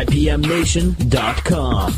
IPMNation.com.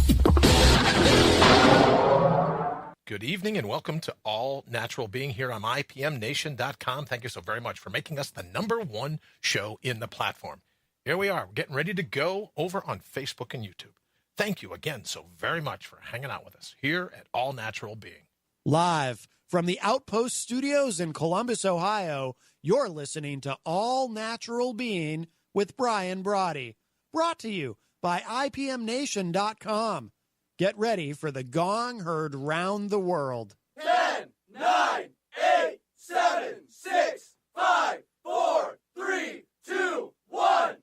Good evening and welcome to All Natural Being here on IPMNation.com. Thank you so very much for making us the #1 show in the platform. Here we are. We're getting ready to go over on Facebook and YouTube. Thank you again so very much for hanging out with us here at All Natural Being. Live from the Outpost Studios in Columbus, Ohio, you're listening to All Natural Being with Brian Brawdy. Brought to you by IPMNation.com. Get ready for the gong heard round the world. 10, 9, 8, 7, 6, 5, 4, 3, 2, 1.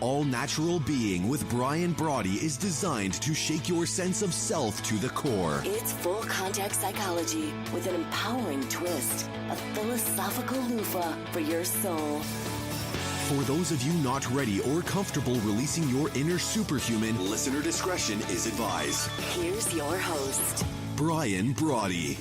All Natural Being with Brian Brawdy is designed to shake your sense of self to the core. It's full contact psychology with an empowering twist, a philosophical loofah for your soul. For those of you not ready or comfortable releasing your inner superhuman, listener discretion is advised. Here's your host, Brian Brawdy.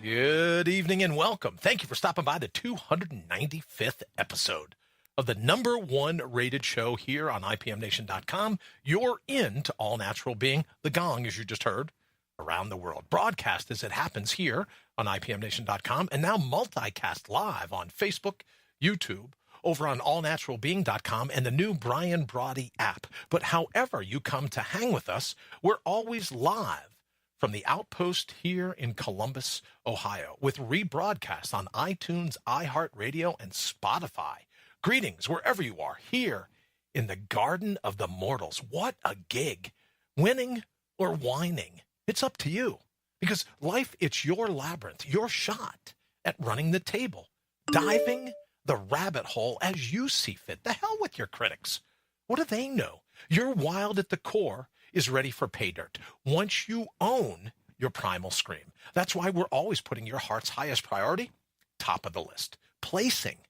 Good evening and welcome. Thank you for stopping by the 295th episode of the #1 rated show here on IPMNation.com. You're in to All Natural Being, the gong, as you just heard, around the world. Broadcast as it happens here on IPMNation.com and now multicast live on Facebook, YouTube, over on allnaturalbeing.com and the new Brian Brawdy app. But however you come to hang with us, we're always live from the Outpost here in Columbus, Ohio, with rebroadcasts on iTunes, iHeartRadio, and Spotify. Greetings wherever you are, here in the Garden of the Mortals. What a gig. Winning or whining, it's up to you. Because life, it's your labyrinth, your shot at running the table, diving the rabbit hole as you see fit. The hell with your critics. What do they know? You're wild at the core is ready for pay dirt once you own your primal scream. That's why we're always putting your heart's highest priority top of the list. Placing.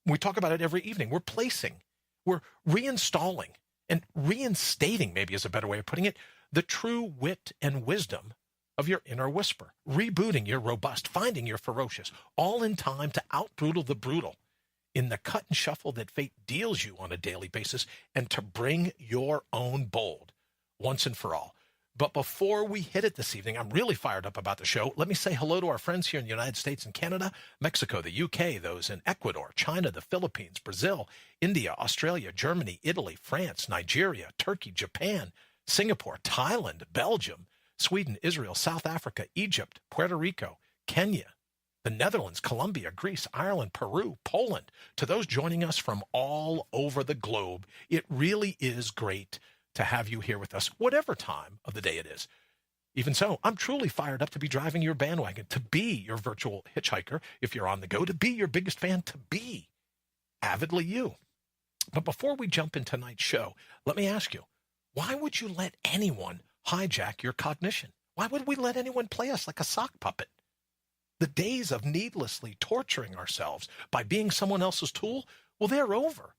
We talk about it every evening. We're placing. We're reinstalling and reinstating, maybe is a better way of putting it, the true wit and wisdom of your inner whisper. Rebooting your robust, finding your ferocious, all in time to out-brutal the brutal in the cut and shuffle that fate deals you on a daily basis and to bring your own bold once and for all. But before we hit it this evening, I'm really fired up about the show. Let me say hello to our friends here in the United States and Canada, Mexico, the UK, those in Ecuador, China, the Philippines, Brazil, India, Australia, Germany, Italy, France, Nigeria, Turkey, Japan, Singapore, Thailand, Belgium, Sweden, Israel, South Africa, Egypt, Puerto Rico, Kenya, the Netherlands, Colombia, Greece, Ireland, Peru, Poland. To those joining us from all over the globe, it really is great to have you here with us, whatever time of the day it is. Even so, I'm truly fired up to be driving your bandwagon, to be your virtual hitchhiker if you're on the go, to be your biggest fan, to be avidly you. But before we jump into tonight's show, let me ask you, why would you let anyone hijack your cognition? Why would we let anyone play us like a sock puppet? The days of needlessly torturing ourselves by being someone else's tool, well, they're over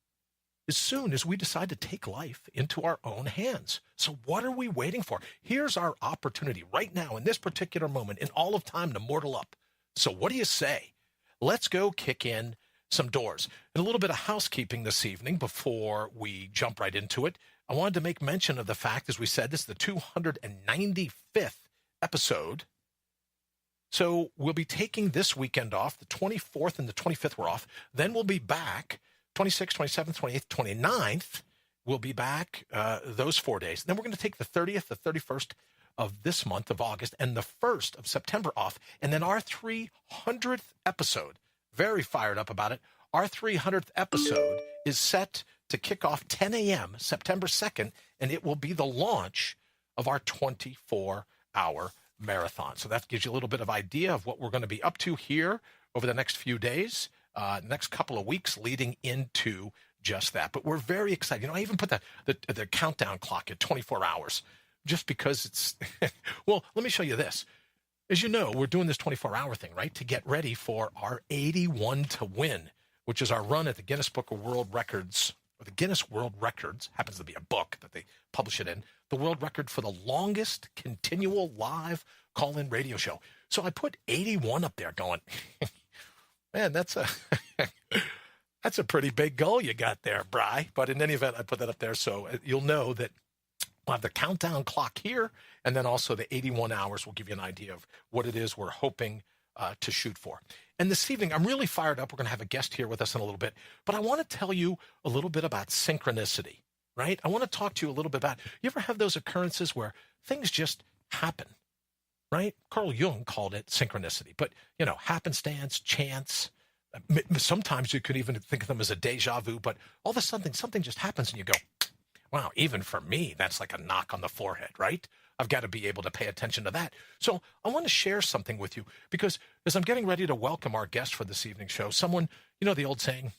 as soon as we decide to take life into our own hands. So what are we waiting for? Here's our opportunity right now in this particular moment in all of time to mortal up. So what do you say? Let's go kick in some doors. And a little bit of housekeeping this evening before we jump right into it. I wanted to make mention of the fact, as we said, this is the 295th episode. So we'll be taking this weekend off. The 24th and the 25th we're off. Then we'll be back 26th, 27th, 28th, 29th, we'll be back those 4 days. Then we're going to take the 30th, the 31st of this month of August, and the 1st of September off. And then our 300th episode, very fired up about it, our 300th episode is set to kick off 10 a.m. September 2nd, and it will be the launch of our 24-hour marathon. So that gives you a little bit of idea of what we're going to be up to here over the next few days, next couple of weeks leading into just that. But we're very excited. I even put the countdown clock at 24 hours just because it's, well, let me show you this. As you know, we're doing this 24-hour thing, right, to get ready for our 81 to win, which is our run at the Guinness Book of World Records, or the Guinness World Records, happens to be a book that they publish it in, the world record for the longest continual live call-in radio show. So I put 81 up there going, man, that's a pretty big goal you got there, Bri. But in any event, I put that up there so you'll know that we'll have the countdown clock here, and then also the 81 hours will give you an idea of what it is we're hoping to shoot for. And this evening, I'm really fired up. We're going to have a guest here with us in a little bit, but I want to tell you a little bit about synchronicity, right? I want to talk to you a little bit about, you ever have those occurrences where things just happen, right? Carl Jung called it synchronicity, but, happenstance, chance. Sometimes you could even think of them as a deja vu, but all of a sudden something just happens and you go, wow, even for me, that's like a knock on the forehead, right? I've got to be able to pay attention to that. So I want to share something with you because as I'm getting ready to welcome our guest for this evening's show, someone, the old saying,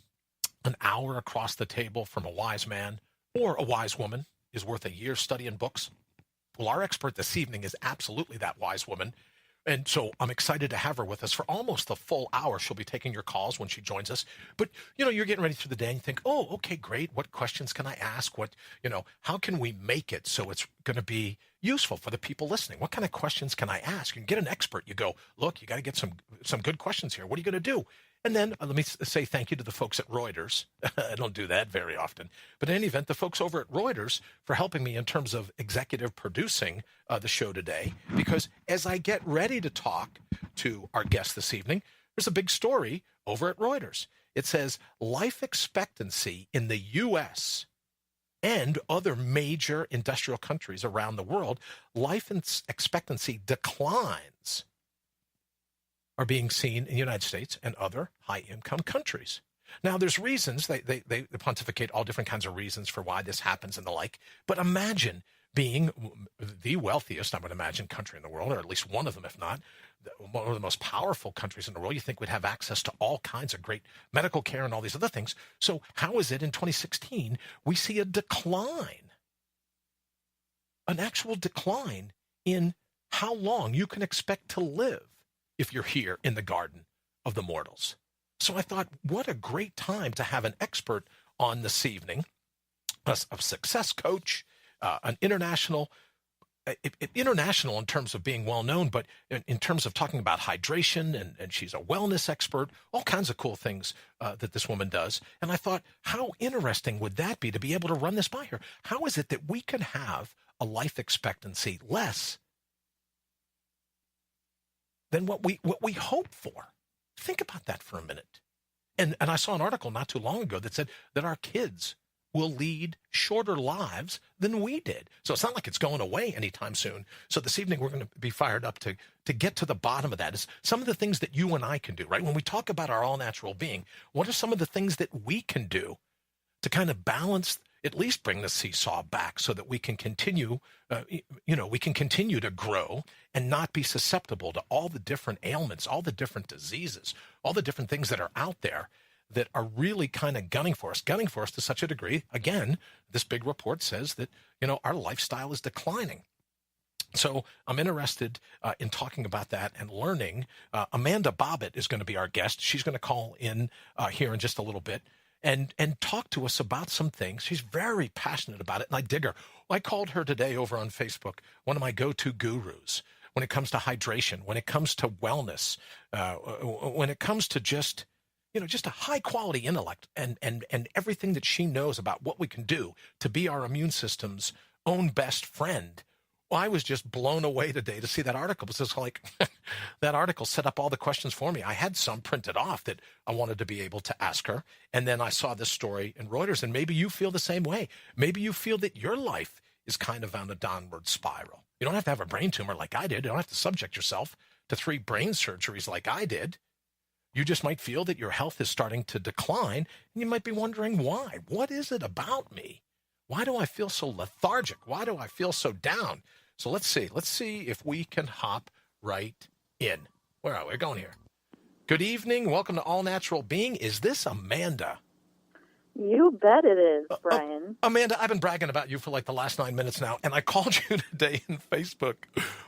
an hour across the table from a wise man or a wise woman is worth a year's study in books. Well, our expert this evening is absolutely that wise woman. And so I'm excited to have her with us for almost the full hour. She'll be taking your calls when she joins us. But, you're getting ready through the day and you think, oh, okay, great. What questions can I ask? How can we make it so it's going to be useful for the people listening? What kind of questions can I ask? You can get an expert. You go, look, you got to get some good questions here. What are you going to do? And then let me say thank you to the folks at Reuters. I don't do that very often. But in any event, the folks over at Reuters for helping me in terms of executive producing the show today. Because as I get ready to talk to our guest this evening, there's a big story over at Reuters. It says life expectancy in the U.S. and other major industrial countries around the world, life expectancy declines are being seen in the United States and other high-income countries. Now, there's reasons, they pontificate all different kinds of reasons for why this happens and the like, but imagine being the wealthiest, I would imagine, country in the world, or at least one of them, if not, one of the most powerful countries in the world. You think we'd have access to all kinds of great medical care and all these other things. So how is it in 2016 we see a decline, an actual decline in how long you can expect to live if you're here in the garden of the mortals? So I thought, what a great time to have an expert on this evening, a success coach, an international in terms of being well known, but in terms of talking about hydration, and she's a wellness expert, all kinds of cool things that this woman does. And I thought, how interesting would that be to be able to run this by her? How is it that we can have a life expectancy less than what we hope for? Think about that for a minute. And I saw an article not too long ago that said that our kids will lead shorter lives than we did. So it's not like it's going away anytime soon. So this evening we're going to be fired up to get to the bottom of that. Is some of the things that you and I can do, right? When we talk about our all-natural being, what are some of the things that we can do to kind of balance, at least bring the seesaw back so that we can continue, we can continue to grow and not be susceptible to all the different ailments, all the different diseases, all the different things that are out there that are really kind of gunning for us to such a degree. Again, this big report says that, our lifestyle is declining. So I'm interested in talking about that and learning. Amanda Bobbitt is going to be our guest. She's going to call in here in just a little bit and talk to us about some things. She's very passionate about it, and I dig her. I called her today over on Facebook one of my go-to gurus when it comes to hydration, when it comes to wellness, when it comes to just a high quality intellect and everything that she knows about what we can do to be our immune system's own best friend. Well, I was just blown away today to see that article. It was like that article set up all the questions for me. I had some printed off that I wanted to be able to ask her. And then I saw this story in Reuters, and maybe you feel the same way. Maybe you feel that your life is kind of on a downward spiral. You don't have to have a brain tumor like I did. You don't have to subject yourself to 3 brain surgeries like I did. You just might feel that your health is starting to decline, and you might be wondering why. What is it about me? Why do I feel so lethargic? Why do I feel so down? So let's see. Let's see if we can hop right in. Where are we going here? Good evening. Welcome to All Natural Being. Is this Amanda? You bet it is, Brian. Amanda, I've been bragging about you for like the last 9 minutes now, and I called you today in Facebook,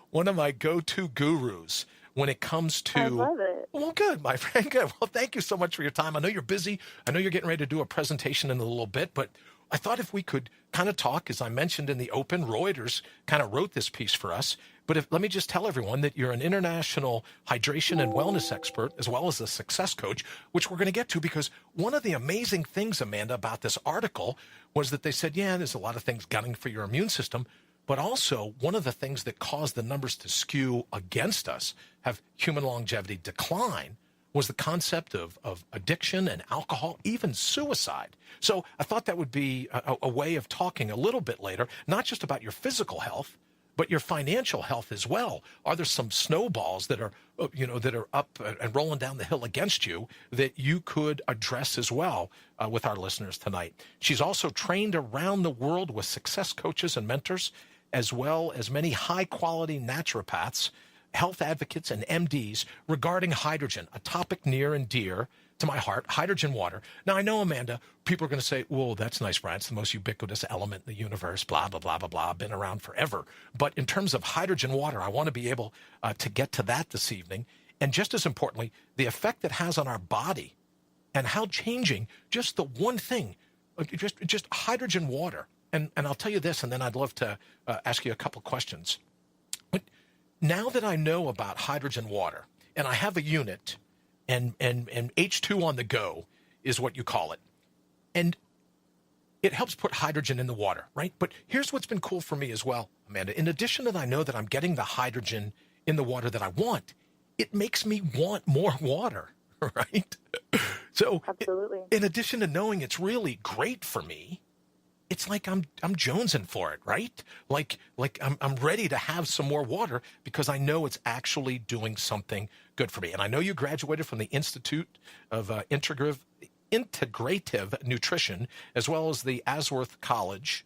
one of my go-to gurus when it comes to... I love it. Well, good, my friend. Good. Well, thank you so much for your time. I know you're busy. I know you're getting ready to do a presentation in a little bit, but I thought if we could kind of talk, as I mentioned in the open, Reuters kind of wrote this piece for us. But let me just tell everyone that you're an international hydration and wellness expert, as well as a success coach, which we're going to get to, because one of the amazing things, Amanda, about this article was that they said, yeah, there's a lot of things gunning for your immune system. But also, one of the things that caused the numbers to skew against us, have human longevity decline, was the concept of addiction and alcohol, even suicide. So I thought that would be a way of talking a little bit later, not just about your physical health, but your financial health as well. Are there some snowballs that are, that are up and rolling down the hill against you that you could address as well with our listeners tonight? She's also trained around the world with success coaches and mentors, as well as many high-quality naturopaths, health advocates, and MDs regarding hydrogen, a topic near and dear to my heart, hydrogen water. Now, I know, Amanda, people are going to say, whoa, that's nice, Brian. It's the most ubiquitous element in the universe, blah, blah, blah, blah, blah, been around forever. But in terms of hydrogen water, I want to be able to get to that this evening. And just as importantly, the effect it has on our body and how changing just the one thing, just hydrogen water. And I'll tell you this, and then I'd love to ask you a couple questions. But now that I know about hydrogen water, and I have a unit, and H2 on the go is what you call it. And it helps put hydrogen in the water, right? But here's what's been cool for me as well, Amanda. In addition to that, I know that I'm getting the hydrogen in the water that I want. It makes me want more water, right? So Absolutely. In addition to knowing it's really great for me, it's like I'm jonesing for it, right? Like I'm ready to have some more water because I know it's actually doing something good for me. And I know you graduated from the Institute of Integrative Nutrition, as well as the Ashworth College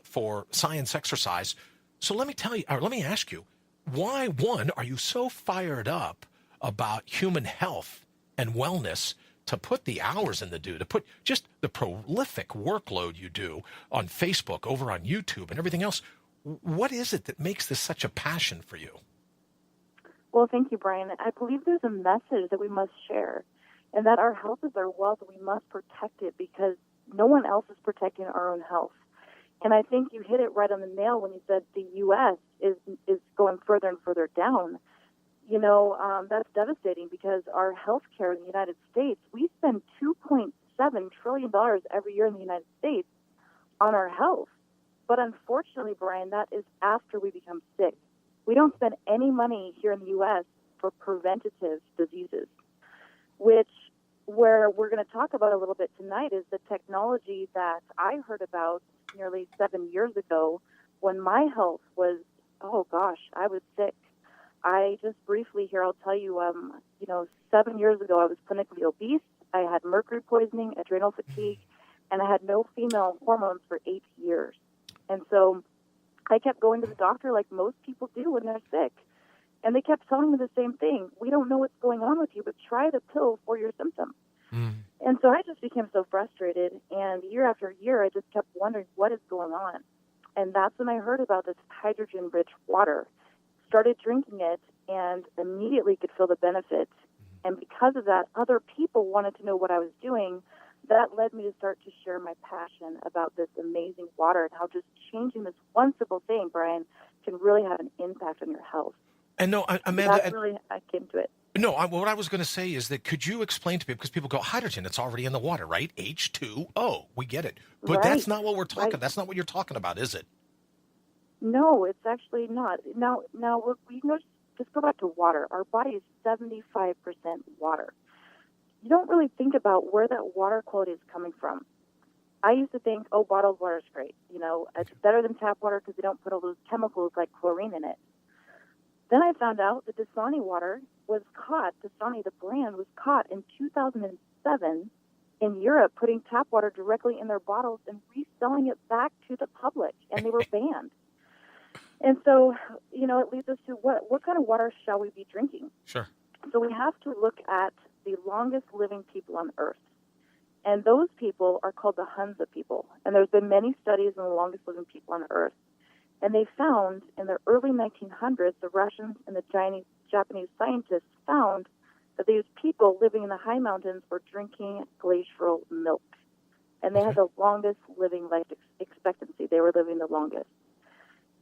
for Science Exercise. So let me ask you, why, one, are you so fired up about human health and wellness to put the hours in to put just the prolific workload you do on Facebook, over on YouTube, and everything else? What is it that makes this such a passion for you? Well, thank you, Brian. I believe there's a message that we must share, and that our health is our wealth, and we must protect it because no one else is protecting our own health. And I think you hit it right on the nail when you said the U.S. is going further and further down. That's devastating because our health care in the United States, we spend $2.7 trillion every year in the United States on our health. But unfortunately, Brian, that is after we become sick. We don't spend any money here in the U.S. for preventative diseases, where we're going to talk about a little bit tonight is the technology that I heard about nearly 7 years ago when my health was, I was sick. I just briefly here, I'll tell you, 7 years ago, I was clinically obese. I had mercury poisoning, adrenal fatigue, and I had no female hormones for 8 years. And so I kept going to the doctor like most people do when they're sick. And they kept telling me the same thing. We don't know what's going on with you, but try the pill for your symptoms. And so I just became so frustrated. And year after year, I just kept wondering what is going on. And that's when I heard about this hydrogen-rich water. Started drinking it and immediately could feel the benefits. And because of that, other people wanted to know what I was doing. That led me to start to share my passion about this amazing water and how just changing this one simple thing, Brian, can really have an impact on your health. And no, Amanda, that's really I came to it. No, what I was going to say is that could you explain to me, because people go, hydrogen, it's already in the water, right? H2O, we get it. But that's not what we're talking. Right. That's not what you're talking about, is it? No, it's actually not. Now we can just go back to water. Our body is 75% water. You don't really think about where that water quality is coming from. I used to think, bottled water is great. It's better than tap water because they don't put all those chemicals like chlorine in it. Then I found out that Dasani water was caught, Dasani, the brand, was caught in 2007 in Europe putting tap water directly in their bottles and reselling it back to the public, and they were banned. And so, it leads us to what kind of water shall we be drinking? Sure. So we have to look at the longest living people on Earth. And those people are called the Hunza people. And there's been many studies on the longest living people on Earth. And they found in the early 1900s, the Russians and the Japanese scientists found that these people living in the high mountains were drinking glacial milk. And they had the longest living life expectancy. They were living the longest.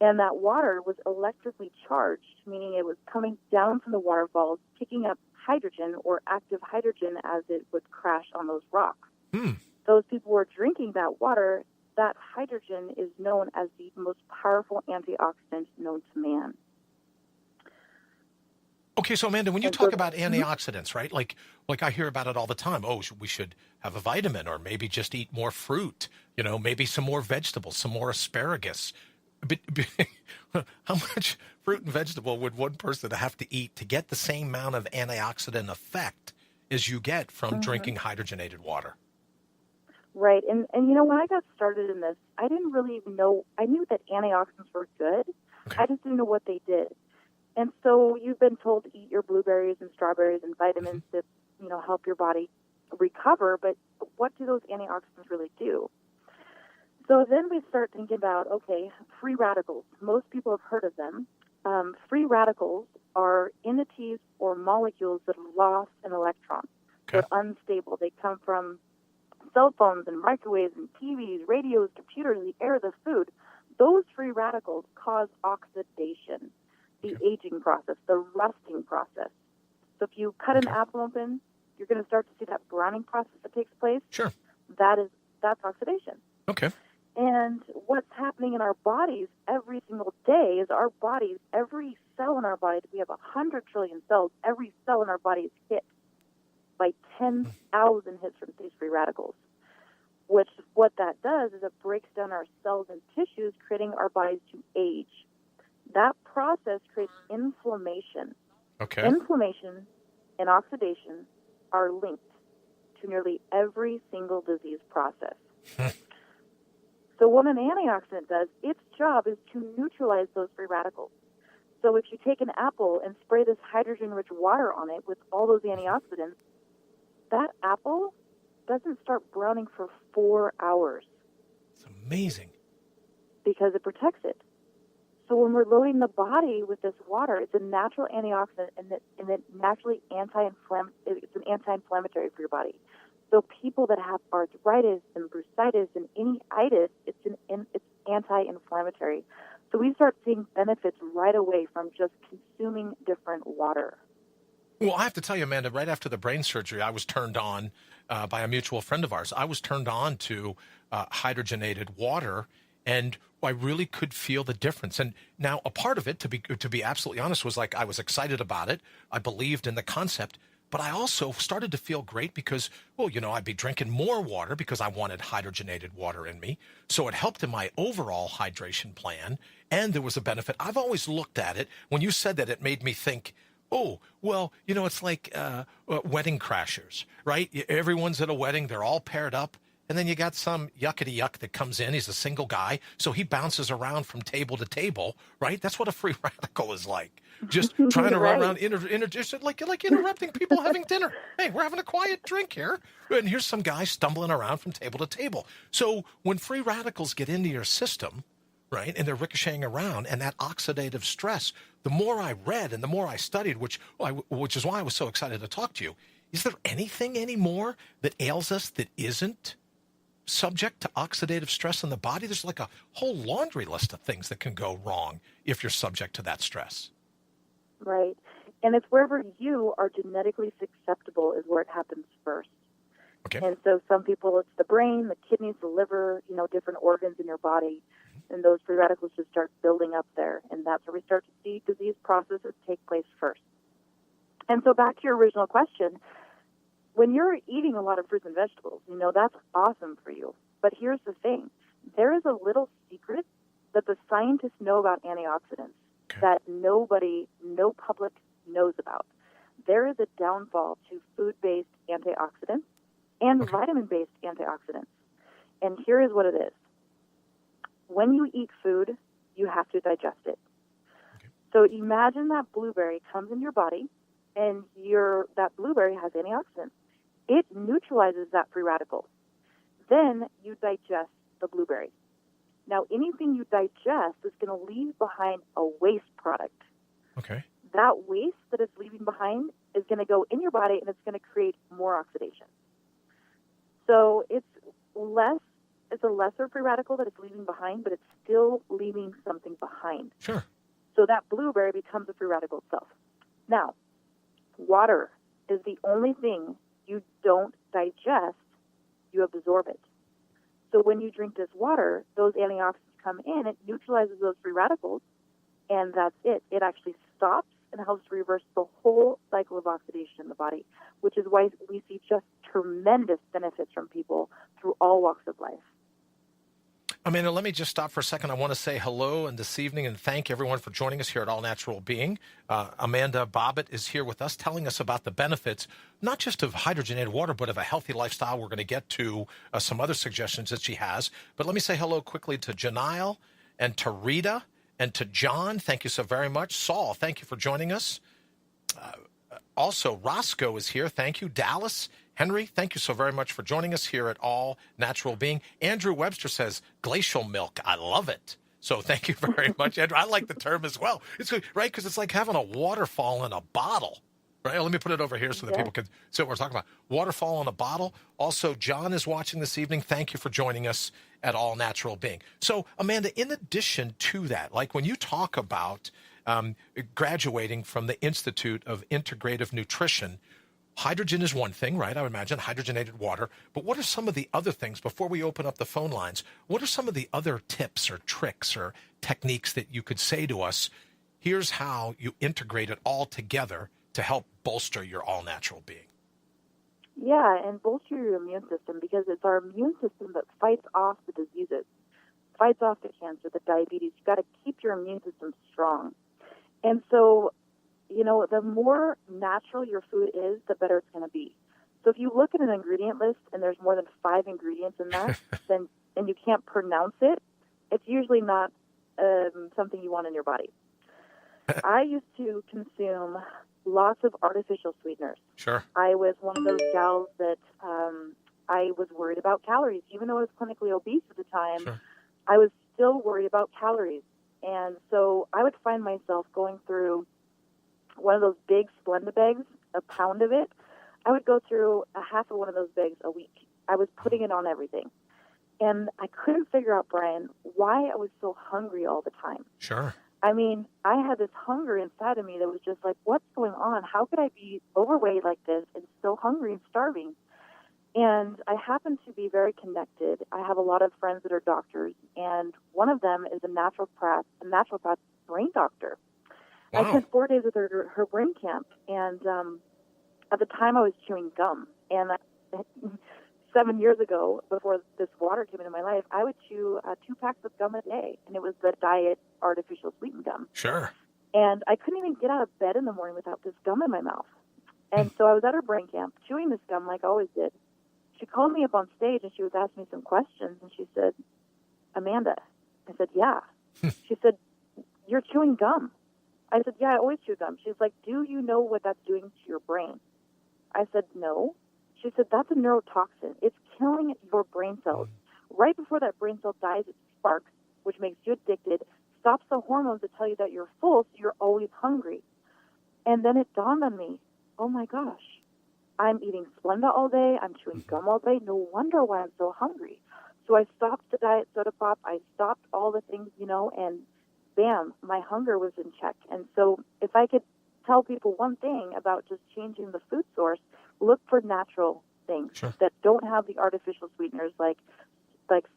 And that water was electrically charged, meaning it was coming down from the waterfalls, picking up hydrogen or active hydrogen as it would crash on those rocks. Those people were drinking that water. That hydrogen is known as the most powerful antioxidant known to man. Okay, so Amanda, when you talk about antioxidants, right? Like I hear about it all the time. Oh, we should have a vitamin, or maybe just eat more fruit. Maybe some more vegetables, some more asparagus. But how much fruit and vegetable would one person have to eat to get the same amount of antioxidant effect as you get from drinking hydrogenated water? Right. And when I got started in this, I didn't really know. I knew that antioxidants were good. Okay. I just didn't know what they did. And so you've been told to eat your blueberries and strawberries and vitamins to, help your body recover. But what do those antioxidants really do? So then we start thinking about, okay, free radicals. Most people have heard of them. Free radicals are entities or molecules that have lost an electron. Okay. They're unstable. They come from cell phones and microwaves and TVs, radios, computers, the air, the food. Those free radicals cause oxidation, the aging process, the rusting process. So if you cut an apple open, you're going to start to see that browning process that takes place. Sure. That's oxidation. Okay. And what's happening in our bodies every single day is our bodies, every cell in our body, we have 100 trillion cells, every cell in our body is hit by 10,000 hits from these free radicals, which what that does is it breaks down our cells and tissues, creating our bodies to age. That process creates inflammation. Okay. Inflammation and oxidation are linked to nearly every single disease process. So what an antioxidant does, its job is to neutralize those free radicals. So if you take an apple and spray this hydrogen-rich water on it with all those antioxidants, that apple doesn't start browning for 4 hours. It's amazing. Because it protects it. So when we're loading the body with this water, it's a natural antioxidant, and it naturally it's an anti-inflammatory for your body. So people that have arthritis and bursitis and any itis, it's anti-inflammatory. So we start seeing benefits right away from just consuming different water. Well, I have to tell you, Amanda, right after the brain surgery, I was turned on by a mutual friend of ours. I was turned on to hydrogenated water, and I really could feel the difference. And now a part of it, to be absolutely honest, was like I was excited about it. I believed in the concept. But I also started to feel great because, I'd be drinking more water because I wanted hydrogenated water in me. So it helped in my overall hydration plan. And there was a benefit. I've always looked at it. When you said that, it made me think, it's like wedding crashers, right? Everyone's at a wedding. They're all paired up. And then you got some yuckity yuck that comes in. He's a single guy. So he bounces around from table to table, right? That's what a free radical is like. Just trying to run around, like interrupting people having dinner. Hey, we're having a quiet drink here. And here's some guy stumbling around from table to table. So when free radicals get into your system, right, and they're ricocheting around, and that oxidative stress, the more I read and the more I studied, which is why I was so excited to talk to you, is there anything anymore that ails us that isn't subject to oxidative stress in the body? There's like a whole laundry list of things that can go wrong if you're subject to that stress. Right. And it's wherever you are genetically susceptible is where it happens first. Okay. And so some people, it's the brain, the kidneys, the liver, different organs in your body. And those free radicals just start building up there. And that's where we start to see disease processes take place first. And so back to your original question, when you're eating a lot of fruits and vegetables, that's awesome for you. But here's the thing. There is a little secret that the scientists know about antioxidants that no public knows about. There is a downfall to food-based antioxidants and vitamin-based antioxidants. And here is what it is. When you eat food, you have to digest it. Okay. So imagine that blueberry comes in your body, and that blueberry has antioxidants. It neutralizes that free radical. Then you digest the blueberry. Now, anything you digest is going to leave behind a waste product. Okay. That waste that it's leaving behind is going to go in your body, and it's going to create more oxidation. So it's a lesser free radical that it's leaving behind, but it's still leaving something behind. Sure. So that blueberry becomes a free radical itself. Now, water is the only thing you don't digest, you absorb it. So when you drink this water, those antioxidants come in, it neutralizes those free radicals, and that's it. It actually stops and helps to reverse the whole cycle of oxidation in the body, which is why we see just tremendous benefits from people through all walks of life. Amanda, let me just stop for a second. I want to say hello and this evening and thank everyone for joining us here at All Natural Being. Amanda Bobbitt is here with us telling us about the benefits, not just of hydrogenated water, but of a healthy lifestyle. We're going to get to some other suggestions that she has. But let me say hello quickly to Janile and to Rita and to John. Thank you so very much. Saul, thank you for joining us. Also, Roscoe is here. Thank you. Dallas, Henry, thank you so very much for joining us here at All Natural Being. Andrew Webster says, glacial milk. I love it. So thank you very much, Andrew. I like the term as well. It's good, right? Because it's like having a waterfall in a bottle. Right? Let me put it over here so that people can see what we're talking about. Waterfall in a bottle. Also, John is watching this evening. Thank you for joining us at All Natural Being. So, Amanda, in addition to that, like when you talk about graduating from the Institute of Integrative Nutrition, hydrogen is one thing, right? I would imagine hydrogenated water. But what are some of the other things, before we open up the phone lines, what are some of the other tips or tricks or techniques that you could say to us? Here's how you integrate it all together to help bolster your all-natural being. Yeah, and bolster your immune system, because it's our immune system that fights off the diseases, fights off the cancer, the diabetes. You've got to keep your immune system strong. And so, you know, the more natural your food is, the better it's going to be. So if you look at an ingredient list and there's more than 5 ingredients in that, then and you can't pronounce it, it's usually not something you want in your body. I used to consume lots of artificial sweeteners. Sure. I was one of those gals that I was worried about calories. Even though I was clinically obese at the time, Sure. I was still worried about calories. And so I would find myself going through one of those big Splenda bags, a pound of it. I would go through a half of one of those bags a week. I was putting it on everything. And I couldn't figure out, Brian, why I was so hungry all the time. Sure. I mean, I had this hunger inside of me that was just like, what's going on? How could I be overweight like this and still hungry and starving? And I happen to be very connected. I have a lot of friends that are doctors, and one of them is a naturopath brain doctor. Wow. I spent 4 days with her brain camp, and at the time I was chewing gum. And 7 years ago, before this water came into my life, I would chew 2 packs of gum a day, and it was the diet artificial sweetened gum. Sure. And I couldn't even get out of bed in the morning without this gum in my mouth. And so I was at her brain camp chewing this gum like I always did. She called me up on stage, and she was asking me some questions, and she said, Amanda. I said, yeah. She said, you're chewing gum. I said, yeah, I always chew gum. She's like, do you know what that's doing to your brain? I said, no. She said, that's a neurotoxin. It's killing your brain cells. Right before that brain cell dies, it sparks, which makes you addicted, stops the hormones that tell you that you're full, so you're always hungry. And then it dawned on me, oh my gosh, I'm eating Splenda all day, I'm chewing gum all day, no wonder why I'm so hungry. So I stopped the diet soda pop, I stopped all the things, and bam, my hunger was in check. And so if I could tell people one thing about just changing the food source, look for natural things that don't have the artificial sweeteners like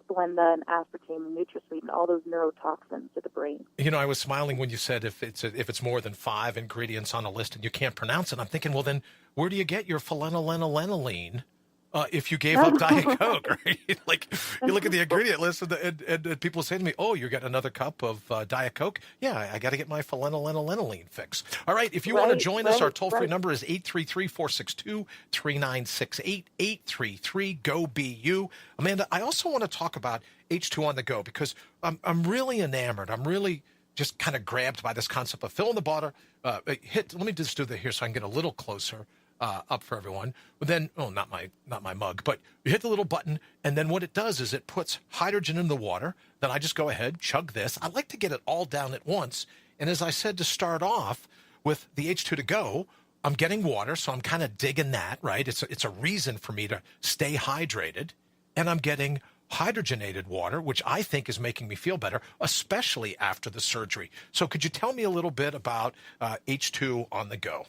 Splenda and aspartame and NutraSweet and all those neurotoxins to the brain. I was smiling when you said if it's more than 5 ingredients on a list and you can't pronounce it. I'm thinking, well, then where do you get your phenylalanine if you gave up Diet Coke, right? Like you look at the ingredient list and people say to me, oh, you're getting another cup of Diet Coke? Yeah, I got to get my phenylalanine fix. All right, if you want to join us, our toll-free number is 833-462-3968, 833-GO-BU. Amanda, I also want to talk about H2 on the go because I'm really enamored. I'm really just kind of grabbed by this concept of filling the bottle. Let me just do that here so I can get a little closer. Up for everyone. But then, not my mug, but you hit the little button, and then what it does is it puts hydrogen in the water. Then I just go ahead, chug this. I like to get it all down at once. And as I said, to start off with the H2 to go, I'm getting water, so I'm kind of digging that, right? It's a reason for me to stay hydrated, and I'm getting hydrogenated water, which I think is making me feel better, especially after the surgery. So could you tell me a little bit about H2 on the go?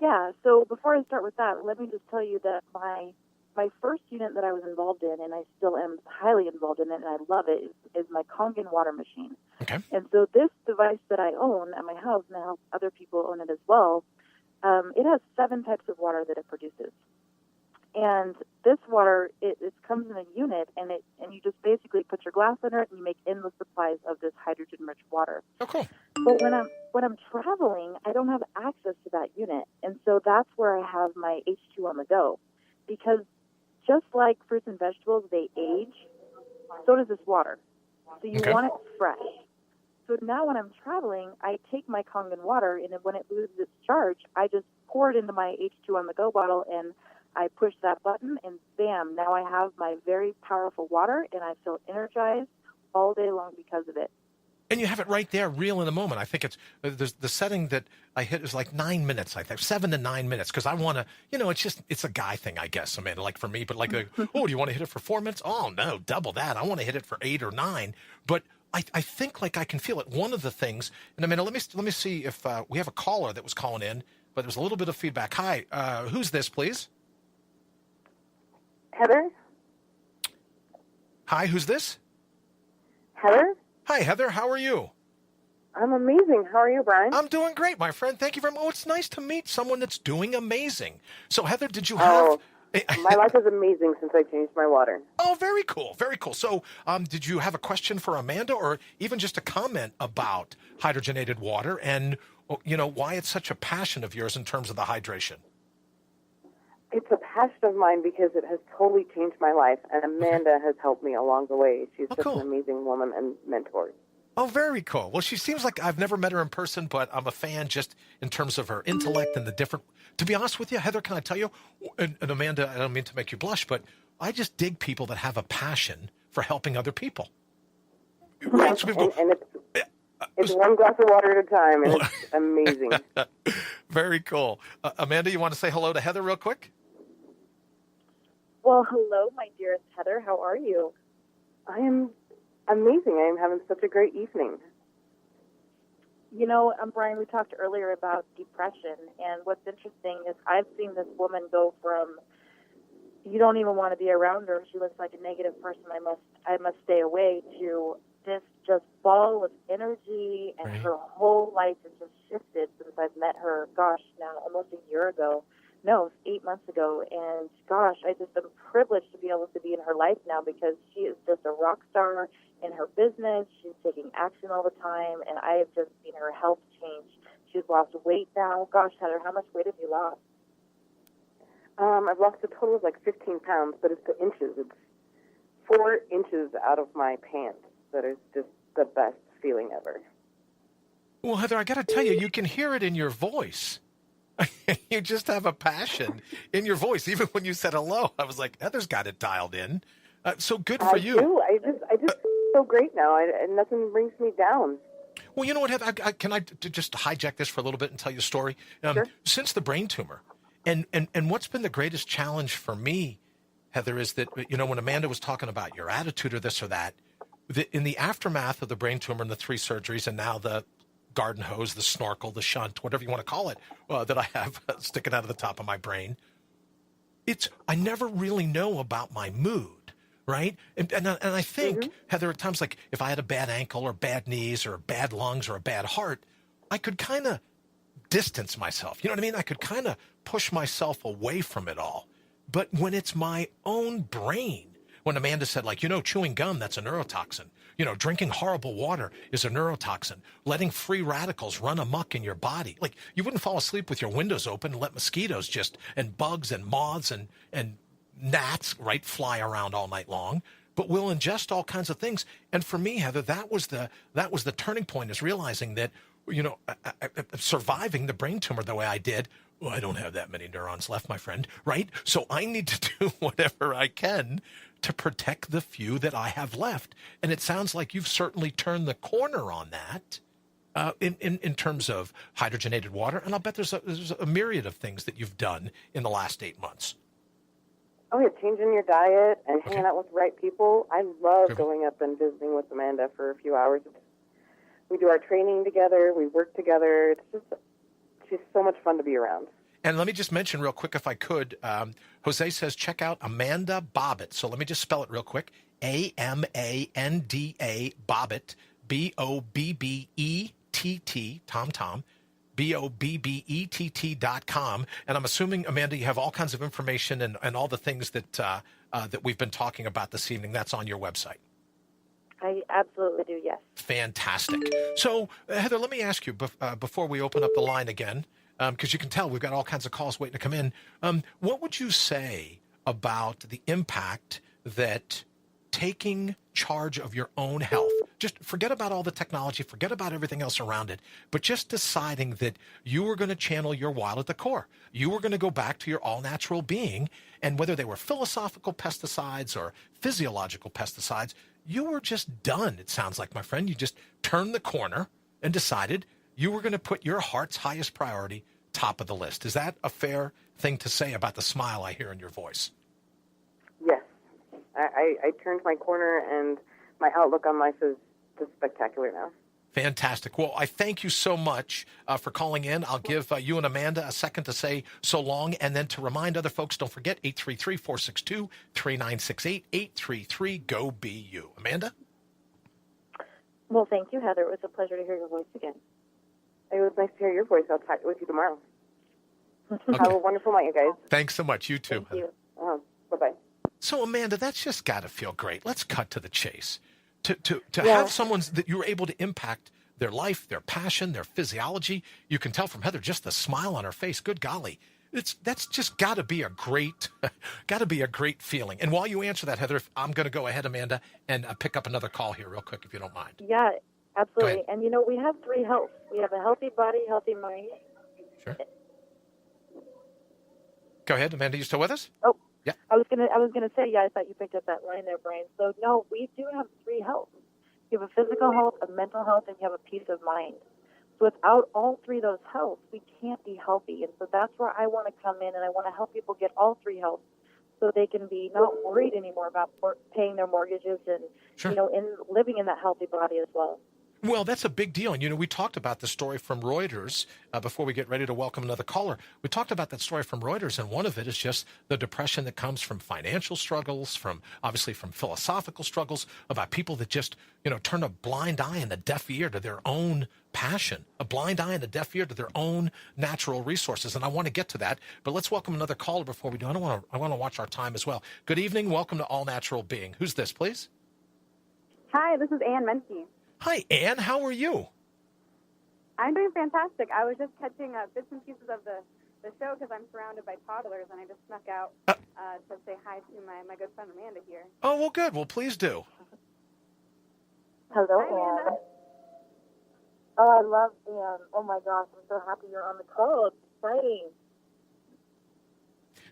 Yeah, so before I start with that, let me just tell you that my first unit that I was involved in, and I still am highly involved in it, and I love it, is my Kangen water machine. Okay. And so this device that I own at my house, and I hope other people own it as well, it has 7 types of water that it produces. And this water, it comes in a unit, and you just basically put your glass under it, and you make endless supplies of this hydrogen-rich water. Oh, cool. But when I'm traveling, I don't have access to that unit, and so that's where I have my H2 on the go. Because just like fruits and vegetables, they age, so does this water. So you want it fresh. So now when I'm traveling, I take my Kangen water, and then when it loses its charge, I just pour it into my H2 on the go bottle, and I push that button, and bam, now I have my very powerful water, and I feel energized all day long because of it. And you have it right there, real in the moment. I think it's the setting that I hit is like 9 minutes, I think, 7 to 9 minutes, because I want to, it's a guy thing, I guess, Amanda, like for me, but like, do you want to hit it for 4 minutes? Oh, no, double that. I want to hit it for 8 or 9. But I think like I can feel it. One of the things, and Amanda, let me see if we have a caller that was calling in, but there's a little bit of feedback. Hi, who's this, please? Heather? Hi, who's this? Heather? Hi, Heather. How are you? I'm amazing. How are you, Brian? I'm doing great, my friend. Thank you very much. Oh, it's nice to meet someone that's doing amazing. So, Heather, did you have... my life is amazing since I changed my water. Oh, very cool. Very cool. So, did you have a question for Amanda or even just a comment about hydrogenated water and, why it's such a passion of yours in terms of the hydration? It's a passion of mine because it has totally changed my life, and Amanda has helped me along the way. She's such an amazing woman and mentor. Oh, very cool. Well, she seems like I've never met her in person, but I'm a fan just in terms of her intellect and the different... To be honest with you, Heather, can I tell you, and Amanda, I don't mean to make you blush, but I just dig people that have a passion for helping other people. Right? So it's one glass of water at a time, and it's amazing. Very cool. Amanda, you want to say hello to Heather real quick? Well, hello, my dearest Heather. How are you? I am amazing. I am having such a great evening. Brian, we talked earlier about depression, and what's interesting is I've seen this woman go from you don't even want to be around her, she looks like a negative person, I must stay away, to this just ball of energy, and her whole life has just shifted since I've met her, now almost a year ago. No, 8 months ago, and gosh, I just am privileged to be able to be in her life now because she is just a rock star in her business. She's taking action all the time, and I have just seen her health change. She's lost weight now. Gosh, Heather, how much weight have you lost? I've lost a total of like 15 pounds, but it's the inches. It's 4 inches out of my pants. That is just the best feeling ever. Well, Heather, I got to tell you, you can hear it in your voice. You just have a passion in your voice. Even when you said hello, I was like, Heather's got it dialed in. So good for you. I just feel so great now, and nothing brings me down. Well, you know what, Heather? Can I just hijack this for a little bit and tell you a story? Sure. Since the brain tumor, and what's been the greatest challenge for me, Heather, is that, when Amanda was talking about your attitude or this or that, in the aftermath of the brain tumor and the 3 surgeries and now the garden hose, the snorkel, the shunt, whatever you want to call it, that I have sticking out of the top of my brain, I never really know about my mood, right? And I think, Heather, at times, like if I had a bad ankle or bad knees or bad lungs or a bad heart, I could kind of distance myself. You know what I mean? I could kind of push myself away from it all. But when it's my own brain, when Amanda said, like, chewing gum, that's a neurotoxin. Drinking horrible water is a neurotoxin. Letting free radicals run amok in your body. Like, you wouldn't fall asleep with your windows open and let mosquitoes and bugs and moths and gnats, right, fly around all night long. But we'll ingest all kinds of things. And for me, Heather, that was the turning point, is realizing that, surviving the brain tumor the way I did. Well, I don't have that many neurons left, my friend, right? So I need to do whatever I can to protect the few that I have left. And it sounds like you've certainly turned the corner on that in terms of hydrogenated water. And I'll bet there's a myriad of things that you've done in the last 8 months. Oh, yeah, changing your diet and hanging out with the right people. I love going up and visiting with Amanda for a few hours. We do our training together. We work together. She's so much fun to be around. And let me just mention real quick, if I could, Jose says, check out Amanda Bobbitt. So let me just spell it real quick. Amanda Bobbitt, Bobbett, Tom, BOBBETT.com. And I'm assuming, Amanda, you have all kinds of information and all the things that we've been talking about this evening. That's on your website. I absolutely do, yes. Fantastic. So, Heather, let me ask you before we open up the line again, because you can tell we've got all kinds of calls waiting to come in. What would you say about the impact that taking charge of your own health, just forget about all the technology, forget about everything else around it, but just deciding that you were going to channel your wild at the core. You were going to go back to your all-natural being, and whether they were philosophical pesticides or physiological pesticides, you were just done, it sounds like, my friend. You just turned the corner and decided you were going to put your heart's highest priority top of the list. Is that a fair thing to say about the smile I hear in your voice? Yes. I turned my corner, and my outlook on life is just spectacular now. Fantastic. Well, I thank you so much for calling in. I'll give you and Amanda a second to say so long, and then to remind other folks, don't forget, 833-462-3968, 833-GO-BU. Amanda? Well, thank you, Heather. It was a pleasure to hear your voice again. It was nice to hear your voice. I'll talk with you tomorrow. Okay. Have a wonderful night, you guys. Thanks so much. You too. Thank you. Bye-bye. So, Amanda, that's just got to feel great. Let's cut to the chase. To have someone that you're able to impact their life, their passion, their physiology. You can tell from Heather just the smile on her face. Good golly. That's just got to be a great feeling. And while you answer that, Heather, I'm going to go ahead, Amanda, and pick up another call here real quick, if you don't mind. Yeah, absolutely. And we have 3 healths. We have a healthy body, healthy mind. Sure. Go ahead, Amanda. You still with us? Oh, yeah. I was gonna say, yeah. I thought you picked up that line there, Brian. So no, we do have 3 healths. You have a physical health, a mental health, and you have a peace of mind. So without all 3 of those healths, we can't be healthy. And so that's where I want to come in, and I want to help people get all 3 healths, so they can be not worried anymore about paying their mortgages and in living in that healthy body as well. Well, that's a big deal. And, we talked about the story from Reuters before we get ready to welcome another caller. We talked about that story from Reuters, and one of it is just the depression that comes from financial struggles, obviously from philosophical struggles, about people that just, turn a blind eye and a deaf ear to their own passion, a blind eye and a deaf ear to their own natural resources. And I want to get to that, but let's welcome another caller before we do. I want to watch our time as well. Good evening. Welcome to All Natural Being. Who's this, please? Hi, this is Ann Menke. Hi, Ann. How are you? I'm doing fantastic. I was just catching bits and pieces of the show because I'm surrounded by toddlers, and I just snuck out to say hi to my good friend Amanda here. Oh, well, good. Well, please do. Hello, Hi, Amanda. Ann. Oh, I love Ann. Oh, my gosh. I'm so happy you're on the call. It's exciting.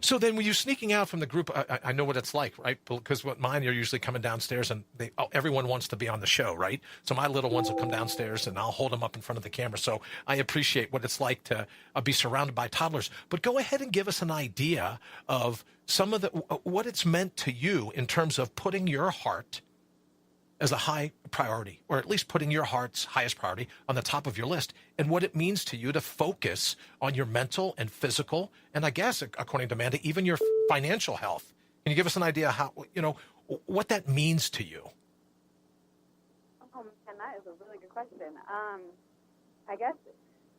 So then, were you sneaking out from the group? I know what it's like, right? Because mine are usually coming downstairs, and everyone wants to be on the show, right? So my little ones will come downstairs, and I'll hold them up in front of the camera. So I appreciate what it's like to be surrounded by toddlers. But go ahead and give us an idea of some of what it's meant to you in terms of putting your heart as a high priority, or at least putting your heart's highest priority on the top of your list, and what it means to you to focus on your mental and physical, and I guess, according to Amanda, even your financial health. Can you give us an idea how, what that means to you? Oh, man, that is a really good question. I guess,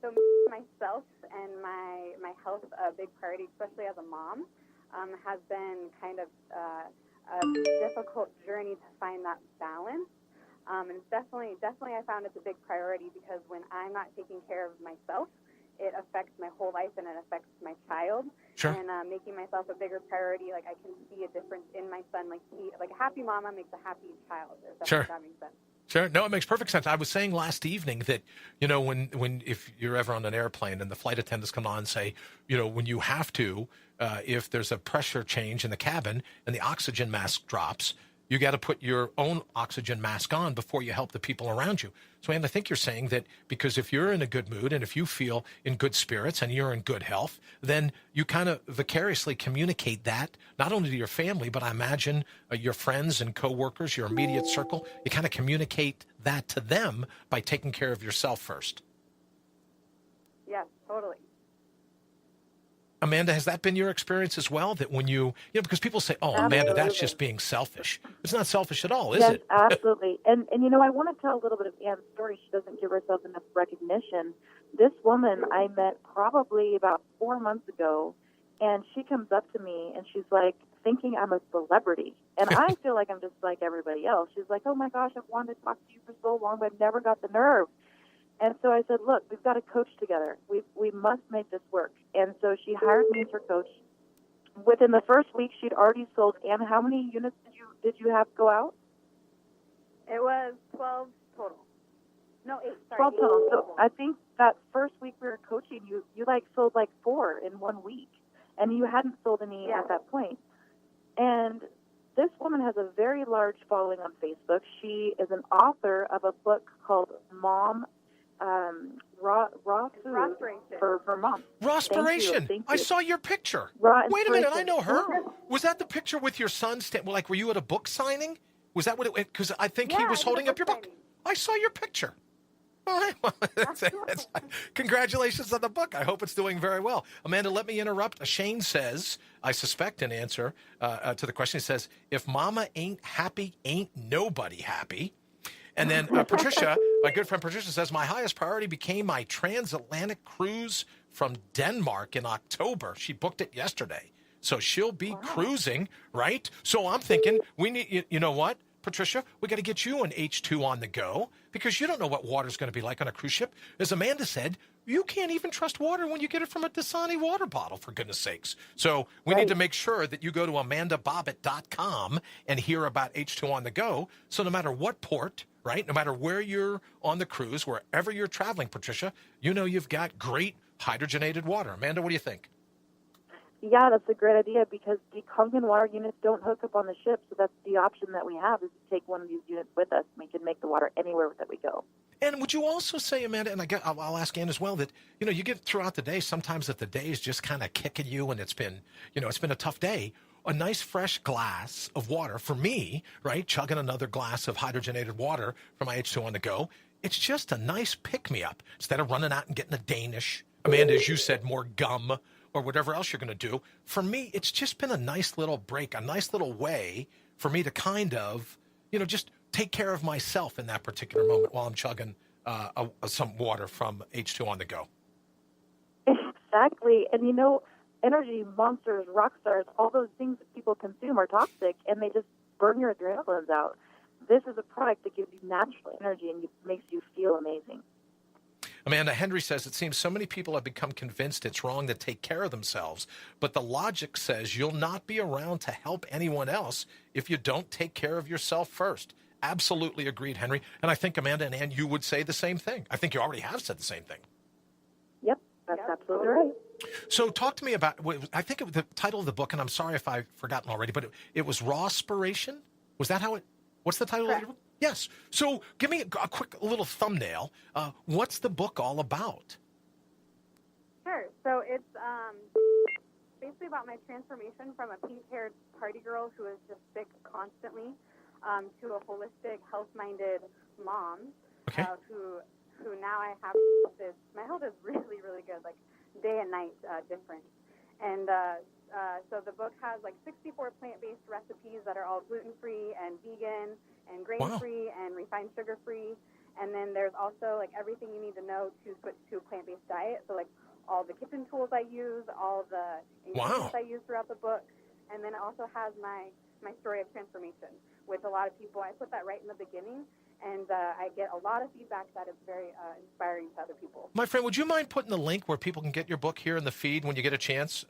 so myself and my health a big priority, especially as a mom. has been kind of a difficult journey to find that balance. And it's definitely I found it's a big priority because when I'm not taking care of myself, it affects my whole life and it affects my child. Sure. And making myself a bigger priority, like I can see a difference in my son. Like a happy mama makes a happy child. Sure. If that makes sense. Sure. No, it makes perfect sense. I was saying last evening that, you know, when if you're ever on an airplane and the flight attendants come on and say, you know, when you have to, if there's a pressure change in the cabin and the oxygen mask drops, you got to put your own oxygen mask on before you help the people around you. So, Ann, I think you're saying that because if you're in a good mood and if you feel in good spirits and you're in good health, then you kind of vicariously communicate that not only to your family, but I imagine your friends and coworkers, your immediate circle. You kind of communicate that to them by taking care of yourself first. Yes, totally. Amanda, has that been your experience as well? That when you know, because people say, oh, Amanda, that's just being selfish. It's not selfish at all, is it? Yes, absolutely. And you know, I want to tell a little bit of Ann's story. She doesn't give herself enough recognition. This woman I met probably about 4 months ago, and she comes up to me and she's like, thinking I'm a celebrity. And I feel like I'm just like everybody else. She's like, oh my gosh, I've wanted to talk to you for so long, but I've never got the nerve. And so I said, look, we've got to coach together. We must make this work. And so she hired me as her coach. Within the first week, she'd already sold. And how many units did you have go out? It was 12 total. No, 8. Sorry, 12 total. So I think that first week we were coaching, you like sold like 4 in 1 week. And you hadn't sold any at that point. And this woman has a very large following on Facebook. She is an author of a book called Mom Raw Food for Mom. Rawspiration. Thank you. I saw your picture. Wait a minute, I know her. Was that the picture with your son? Like, were you at a book signing? Was that what it? Because I think he was holding up your book. I saw your picture. All right. Well, congratulations on the book. I hope it's doing very well. Amanda, let me interrupt. Shane says, I suspect an answer to the question. He says, if mama ain't happy, ain't nobody happy. And then Patricia, my good friend Patricia says, my highest priority became my transatlantic cruise from Denmark in October. She booked it yesterday. So she'll be cruising, right? So I'm thinking we need, you know what, Patricia, we got to get you an H2 on the go because you don't know what water's going to be like on a cruise ship. As Amanda said, you can't even trust water when you get it from a Dasani water bottle, for goodness sakes. So we need to make sure that you go to amandabobbitt.com and hear about H2 on the go. So no matter what port, right, no matter where you're on the cruise, wherever you're traveling, Patricia, you know you've got great hydrogenated water. Amanda, what do you think? Yeah, that's a great idea because the Kangen water units don't hook up on the ship, so that's the option that we have is to take one of these units with us. We can make the water anywhere that we go. And would you also say, Amanda, and I'll ask Ann as well, that, you know, you get throughout the day, sometimes that the day is just kind of kicking you and it's been a tough day. A nice fresh glass of water for me, right, chugging another glass of hydrogenated water from my H2 on the go, it's just a nice pick-me-up instead of running out and getting a Danish, Amanda, as you said, more gum or whatever else you're going to do. For me, it's just been a nice little break, a nice little way for me to kind of, you know, just take care of myself in that particular moment while I'm chugging some water from H2 on the go. Exactly. And, you know, energy monsters, rock stars, all those things that people consume are toxic, and they just burn your adrenalines out. This is a product that gives you natural energy and makes you feel amazing. Amanda, Henry says, it seems so many people have become convinced it's wrong to take care of themselves, but the logic says you'll not be around to help anyone else if you don't take care of yourself first. Absolutely agreed, Henry. And I think, Amanda and Ann, you would say the same thing. I think you already have said the same thing. Yep, that's absolutely right. So talk to me about, I think the title of the book, and I'm sorry if I've forgotten already, but it was Rawspiration? Was that how it, what's the title of the book? Yes. So give me a quick little thumbnail. What's the book all about? Sure. So it's basically about my transformation from a pink-haired party girl who is just sick constantly to a holistic, health-minded mom who now I have this. My health is really, really good, like day and night different. And so the book has like 64 plant-based recipes that are all gluten-free and vegan and grain-free and refined sugar-free. And then there's also like everything you need to know to switch to a plant-based diet. So like all the kitchen tools I use, all the ingredients I use throughout the book, and then it also has my story of transformation, which a lot of people, I put that right in the beginning, and I get a lot of feedback that is very inspiring to other people. My friend, would you mind putting the link where people can get your book here in the feed when you get a chance,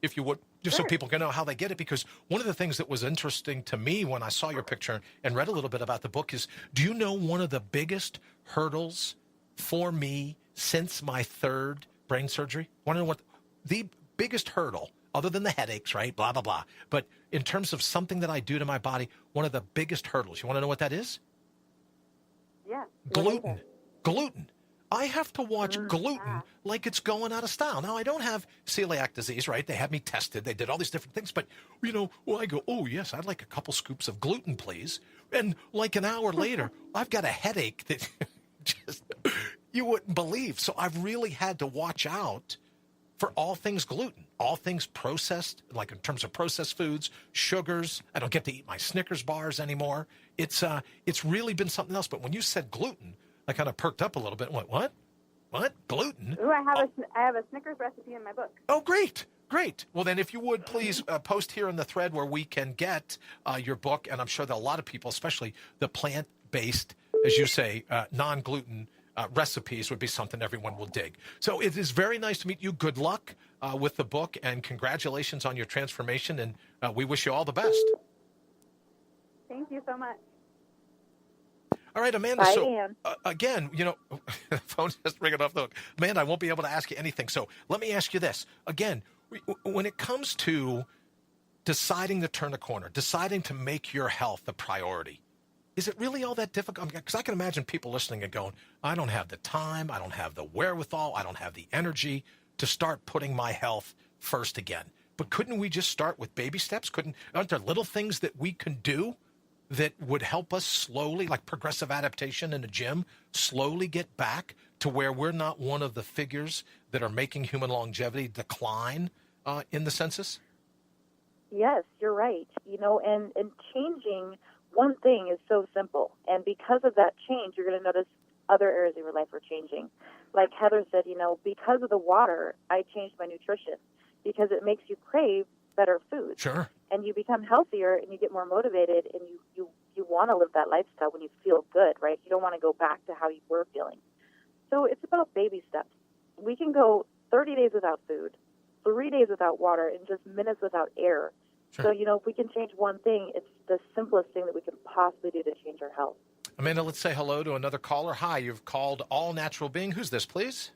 if you would, just so people can know how they get it? Because one of the things that was interesting to me when I saw your picture and read a little bit about the book is, do you know one of the biggest hurdles for me since my third brain surgery? Want to know what the biggest hurdle, other than the headaches, right? Blah, blah, blah. But in terms of something that I do to my body, one of the biggest hurdles, you want to know what that is? Yeah. Gluten. I have to watch gluten like it's going out of style. Now, I don't have celiac disease, right? They had me tested. They did all these different things. But, I go, oh, yes, I'd like a couple scoops of gluten, please. And like an hour later, I've got a headache that just you wouldn't believe. So I've really had to watch out for all things gluten, all things processed, like in terms of processed foods, sugars. I don't get to eat my Snickers bars anymore. It's really been something else. But when you said gluten, I kind of perked up a little bit and went, what? What? Gluten? Ooh, I have a Snickers recipe in my book. Oh, great. Well, then if you would please post here in the thread where we can get your book. And I'm sure that a lot of people, especially the plant-based, as you say, non-gluten recipes would be something everyone will dig. So it is very nice to meet you. Good luck with the book, and congratulations on your transformation. And we wish you all the best. Thank you so much. All right, Amanda. Bye, so Ann. Again, the phone just ringing off the hook. Amanda, I won't be able to ask you anything. So let me ask you this. Again, when it comes to deciding to turn a corner, deciding to make your health a priority, is it really all that difficult? Because I can imagine people listening and going, I don't have the time, I don't have the wherewithal, I don't have the energy to start putting my health first again. But couldn't we just start with baby steps? Aren't there little things that we can do that would help us slowly, like progressive adaptation in the gym, slowly get back to where we're not one of the figures that are making human longevity decline in the census? Yes, you're right. And changing one thing is so simple. And because of that change, you're going to notice other areas of your life are changing. Like Heather said, because of the water, I changed my nutrition because it makes you crave better food. Sure. And you become healthier and you get more motivated and you want to live that lifestyle when you feel good, right? You don't want to go back to how you were feeling. So it's about baby steps. We can go 30 days without food, 3 days without water, and just minutes without air. Sure. So, if we can change one thing, it's the simplest thing that we can possibly do to change our health. Amanda, let's say hello to another caller. Hi, you've called All Natural Being. Who's this, please?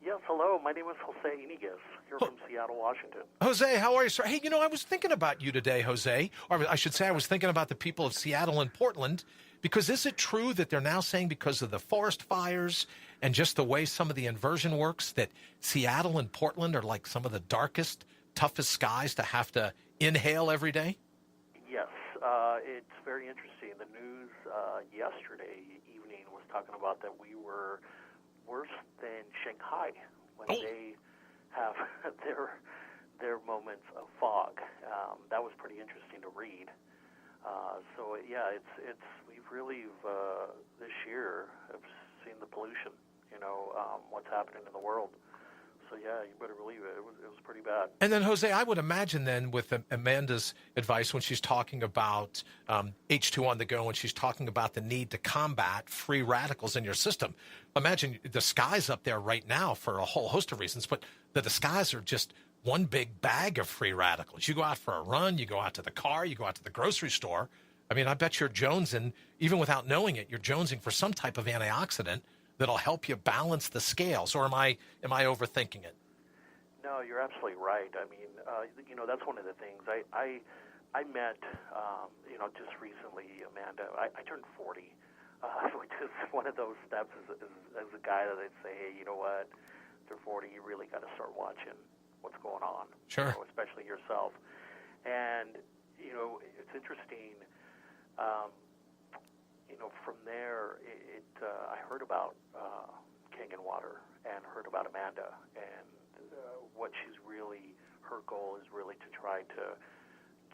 Yes, hello. My name is Jose Iniguez, here from Seattle, Washington. Jose, how are you, sir? Hey, I was thinking about you today, Jose. Or I should say I was thinking about the people of Seattle and Portland, because is it true that they're now saying because of the forest fires and just the way some of the inversion works that Seattle and Portland are like some of the darkest, toughest skies to have to inhale every day? Yes, it's very interesting. The news yesterday evening was talking about that we were worse than Shanghai when they have their moments of fog. That was pretty interesting to read. So yeah, it's we've really this year have seen the pollution. What's happening in the world. So yeah, you better believe it. It was pretty bad. And then, Jose, I would imagine then with Amanda's advice when she's talking about H2 on the go and she's talking about the need to combat free radicals in your system. Imagine the skies up there right now for a whole host of reasons, but the skies are just one big bag of free radicals. You go out for a run, you go out to the car, you go out to the grocery store. I mean, I bet you're jonesing, even without knowing it, you're jonesing for some type of antioxidant that'll help you balance the scales, or am I overthinking it? No, you're absolutely right. I mean, that's one of the things. I met, just recently, Amanda. I turned 40, which is one of those steps as a guy that I'd say, hey, you know what? After 40, you really got to start watching what's going on. Sure. Especially yourself. And it's interesting. From there, I heard about Kangen Water and heard about Amanda, and what her goal is really to try to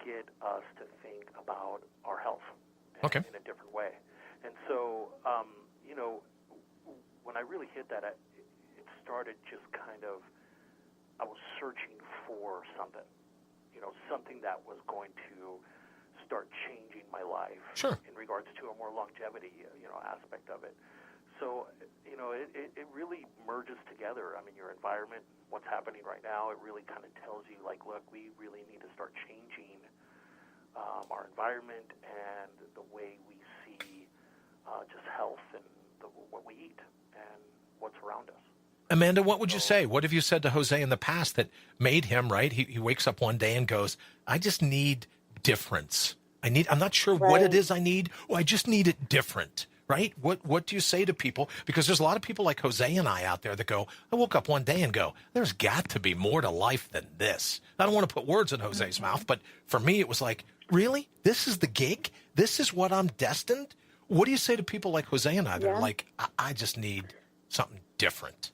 get us to think about our health in a different way. And so, when I really hit that, it's started just I was searching for something, something that was going to start changing my life in regards to a more longevity, aspect of it. So, it really merges together. I mean, your environment, what's happening right now, it really kind of tells you, like, look, we really need to start changing our environment and the way we see just health and what we eat and what's around us. Amanda, what would you say? What have you said to Jose in the past that made him, right? He wakes up one day and goes, I just need difference. I'm not sure what it is I need. Oh, I just need it different, right? What do you say to people? Because there's a lot of people like Jose and I out there that go, I woke up one day and go, there's got to be more to life than this. I don't want to put words in Jose's mouth, but for me, it was like, really? This is the gig? This is what I'm destined? What do you say to people like Jose and I that are like, I just need something different?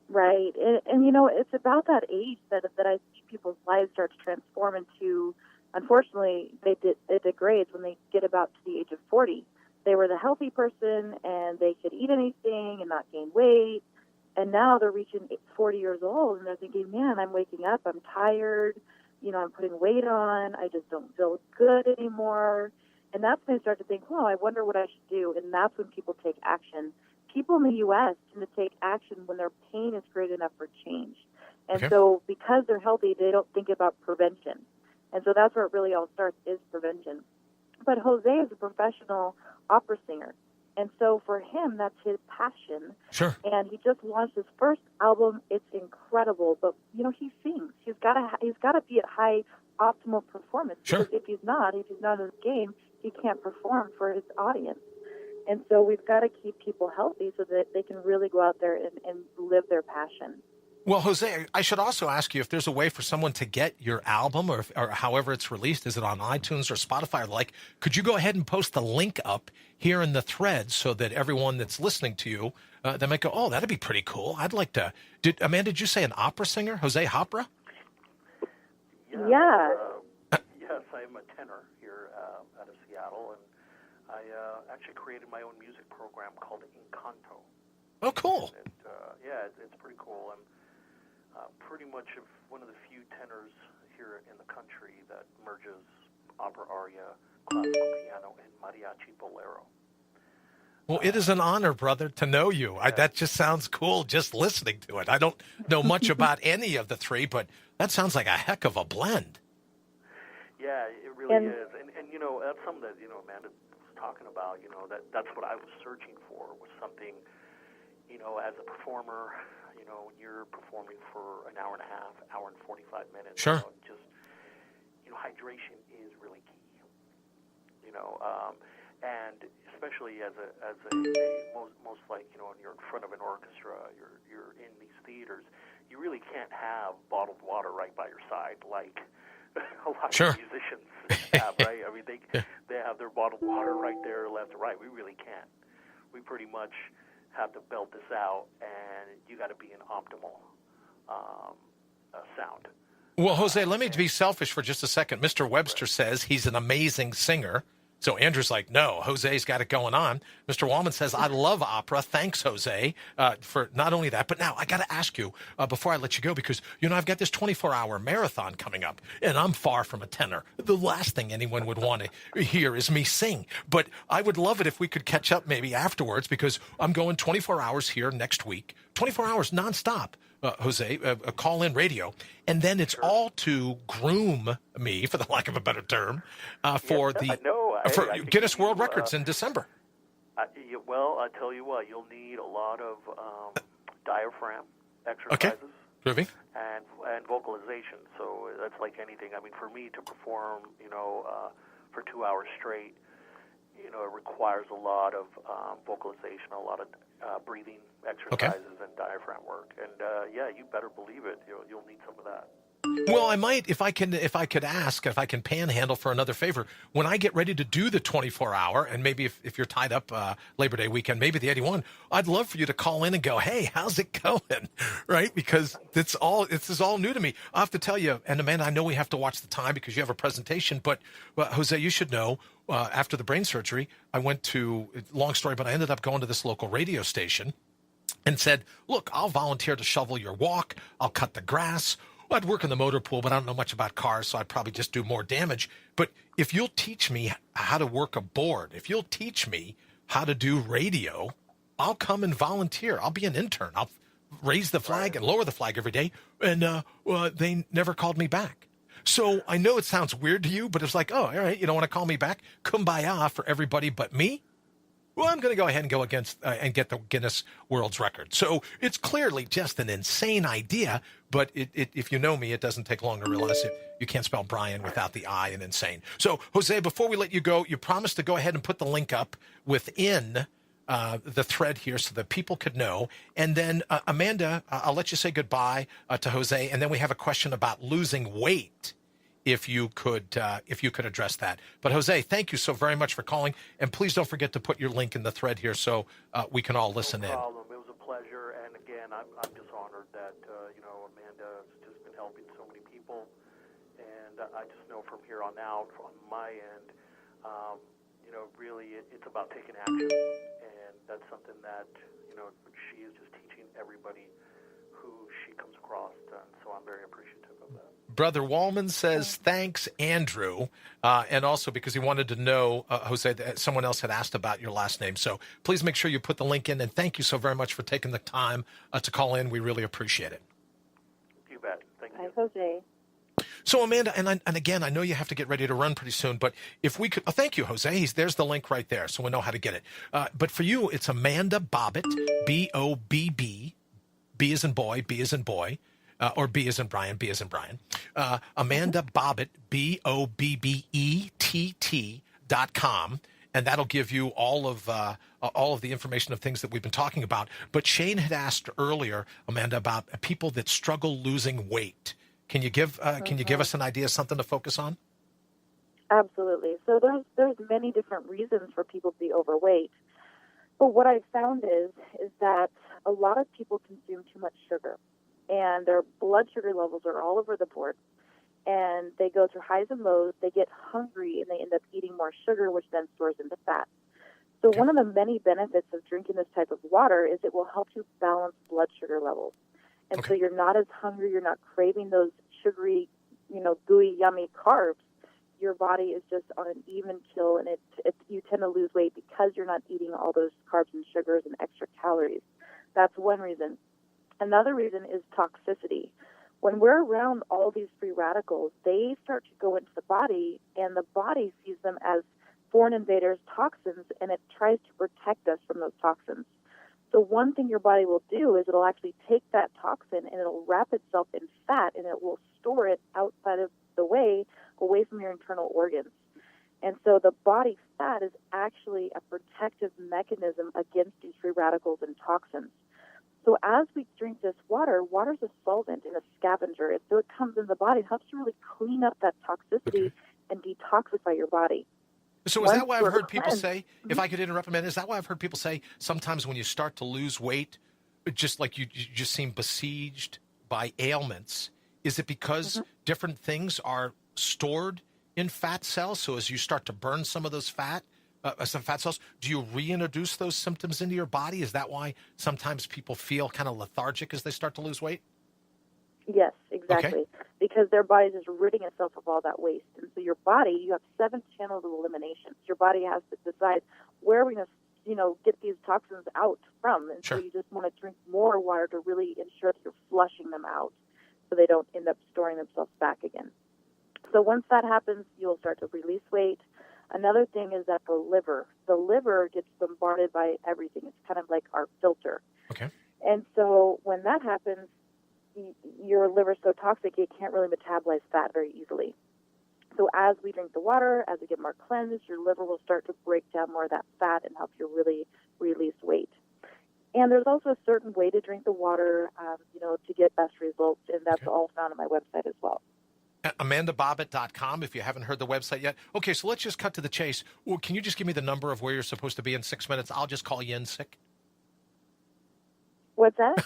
Right. And it's about that age that I see people's lives start to transform into, unfortunately, it degrades when they get about to the age of 40. They were the healthy person, and they could eat anything and not gain weight. And now they're reaching 40 years old, and they're thinking, man, I'm waking up, I'm tired, I'm putting weight on, I just don't feel good anymore. And that's when I start to think, well, I wonder what I should do. And that's when people take action. People in the U.S. tend to take action when their pain is great enough for change. And so because they're healthy, they don't think about prevention. And so that's where it really all starts, is prevention. But Jose is a professional opera singer. And so for him, that's his passion. Sure. And he just launched his first album. It's incredible. But, he sings. He's got to be at high optimal performance. Sure. Because if he's not in his game, he can't perform for his audience. And so we've got to keep people healthy so that they can really go out there and live their passion. Well, Jose, I should also ask you if there's a way for someone to get your album or however it's released. Is it on iTunes or Spotify? Could you go ahead and post the link up here in the thread so that everyone that's listening to you, they might go, oh, that'd be pretty cool. I'd like to. Amanda, did you say an opera singer, Jose Hopra? Yeah. Yes, I'm a tenor here out of Seattle, and I actually created my own music program called Encanto. Oh, cool. And, it's pretty cool. I'm pretty much one of the few tenors here in the country that merges opera aria, classical piano, and mariachi bolero. Well, it is an honor, brother, to know you. That just sounds cool just listening to it. I don't know much about any of the three, but that sounds like a heck of a blend. Yeah, it really is. And that's something that, Amanda was talking about, that's what I was searching for, was something, as a performer, when you're performing for an hour and a half, hour and 45 minutes. Sure. Hydration is really key. And especially as a most like, when you're in front of an orchestra, you're in these theaters, you really can't have bottled water right by your side like a lot of musicians have, right? I mean, they have their bottled water right there, left and right. We really can't. We pretty much have to belt this out, and you got to be in optimal sound. Well, Jose, let me be selfish for just a second. Mr. Webster says he's an amazing singer. So Andrew's like, no, Jose's got it going on. Mr. Wallman says, I love opera. Thanks, Jose, for not only that, but now I got to ask you before I let you go, because, I've got this 24-hour marathon coming up, and I'm far from a tenor. The last thing anyone would want to hear is me sing. But I would love it if we could catch up maybe afterwards, because I'm going 24 hours here next week, 24 hours nonstop. Jose, a call-in radio, and then it's all to groom me, for the lack of a better term, for Guinness World Records in December. Well, I tell you what, you'll need a lot of diaphragm exercises, groovy, and vocalization. So that's like anything. I mean, for me to perform, for 2 hours straight, it requires a lot of vocalization, a lot of breathing exercises and diaphragm work. And you better believe it. You'll need some of that. Well, I might, if I can panhandle for another favor, when I get ready to do the 24-hour, and maybe if you're tied up Labor Day weekend, maybe the 81, I'd love for you to call in and go, hey, how's it going? Right? Because this is all new to me. I have to tell you, and Amanda, I know we have to watch the time because you have a presentation, but Jose, you should know, after the brain surgery, I went to, long story, but I ended up going to this local radio station and said, look, I'll volunteer to shovel your walk. I'll cut the grass. I'd work in the motor pool, but I don't know much about cars, so I'd probably just do more damage. But if you'll teach me how to work a board, if you'll teach me how to do radio, I'll come and volunteer. I'll be an intern. I'll raise the flag and lower the flag every day. And they never called me back. So I know it sounds weird to you, but it's like, oh, all right, you don't want to call me back? Kumbaya for everybody but me? Well, I'm going to go ahead and go against and get the Guinness World's Record. So it's clearly just an insane idea, but if you know me, it doesn't take long to realize it. You can't spell Brian without the I in insane. So, Jose, before we let you go, you promised to go ahead and put the link up within the thread here so that people could know. And then, Amanda, I'll let you say goodbye to Jose, and then we have a question about losing weight. If you could address that. But Jose, thank you so very much for calling, and please don't forget to put your link in the thread here so we can all listen in. No problem. It was a pleasure, and again, I'm just honored that Amanda has just been helping so many people, and I just know from here on out, on my end, really it's about taking action, and that's something that she is just teaching everybody who she comes across, and so I'm very appreciative of that. Brother Wallman says, thanks, Andrew. And also because he wanted to know, Jose, that someone else had asked about your last name. So please make sure you put the link in. And thank you so very much for taking the time to call in. We really appreciate it. You bet. Thank you. Hi, Jose. So, Amanda, and again, I know you have to get ready to run pretty soon, but if we could, thank you, Jose. There's the link right there, so we know how to get it. But for you, it's Amanda Bobbitt, B-O-B-B, B as in boy, B as in boy. Or B as in Brian, B as in Brian. Amanda Bobbitt, BOBBETT.com. And that'll give you all of the information of things that we've been talking about. But Shane had asked earlier, Amanda, about people that struggle losing weight. Can you give us an idea, something to focus on? Absolutely. So there's many different reasons for people to be overweight. But what I've found is that a lot of people consume too much sugar. And their blood sugar levels are all over the board. And they go through highs and lows. They get hungry, and they end up eating more sugar, which then stores into fat. So one of the many benefits of drinking this type of water is it will help you balance blood sugar levels. And so you're not as hungry. You're not craving those sugary, gooey, yummy carbs. Your body is just on an even keel, and you tend to lose weight because you're not eating all those carbs and sugars and extra calories. That's one reason. Another reason is toxicity. When we're around all these free radicals, they start to go into the body, and the body sees them as foreign invaders, toxins, and it tries to protect us from those toxins. So one thing your body will do is it'll actually take that toxin and it'll wrap itself in fat, and it will store it outside of the way, away from your internal organs. And so the body fat is actually a protective mechanism against these free radicals and toxins. So as we drink this water, water's a solvent and a scavenger. And so it comes in the body. It helps you really clean up that toxicity and detoxify your body. So is that why I've heard people say, if I could interrupt a minute, is that why I've heard people say sometimes when you start to lose weight, just like you just seem besieged by ailments, is it because different things are stored in fat cells? So as you start to burn some of those some fat cells, do you reintroduce those symptoms into your body? Is that why sometimes people feel kind of lethargic as they start to lose weight? Yes, exactly. Okay. Because their body is ridding itself of all that waste. And so your body, you have 7 channels of elimination. Your body has to decide where are we going to, get these toxins out from. And so you just want to drink more water to really ensure that you're flushing them out so they don't end up storing themselves back again. So once that happens, you'll start to release weight. Another thing is that the liver gets bombarded by everything. It's kind of like our filter. Okay. And so when that happens, your liver's so toxic, it can't really metabolize fat very easily. So as we drink the water, as we get more cleansed, your liver will start to break down more of that fat and help you really release weight. And there's also a certain way to drink the water, to get best results, and that's all found on my website as well. AmandaBobbitt.com if you haven't heard the website yet. Okay, so let's just cut to the chase. Well, can you just give me the number of where you're supposed to be in 6 minutes? I'll just call you in sick. What's that?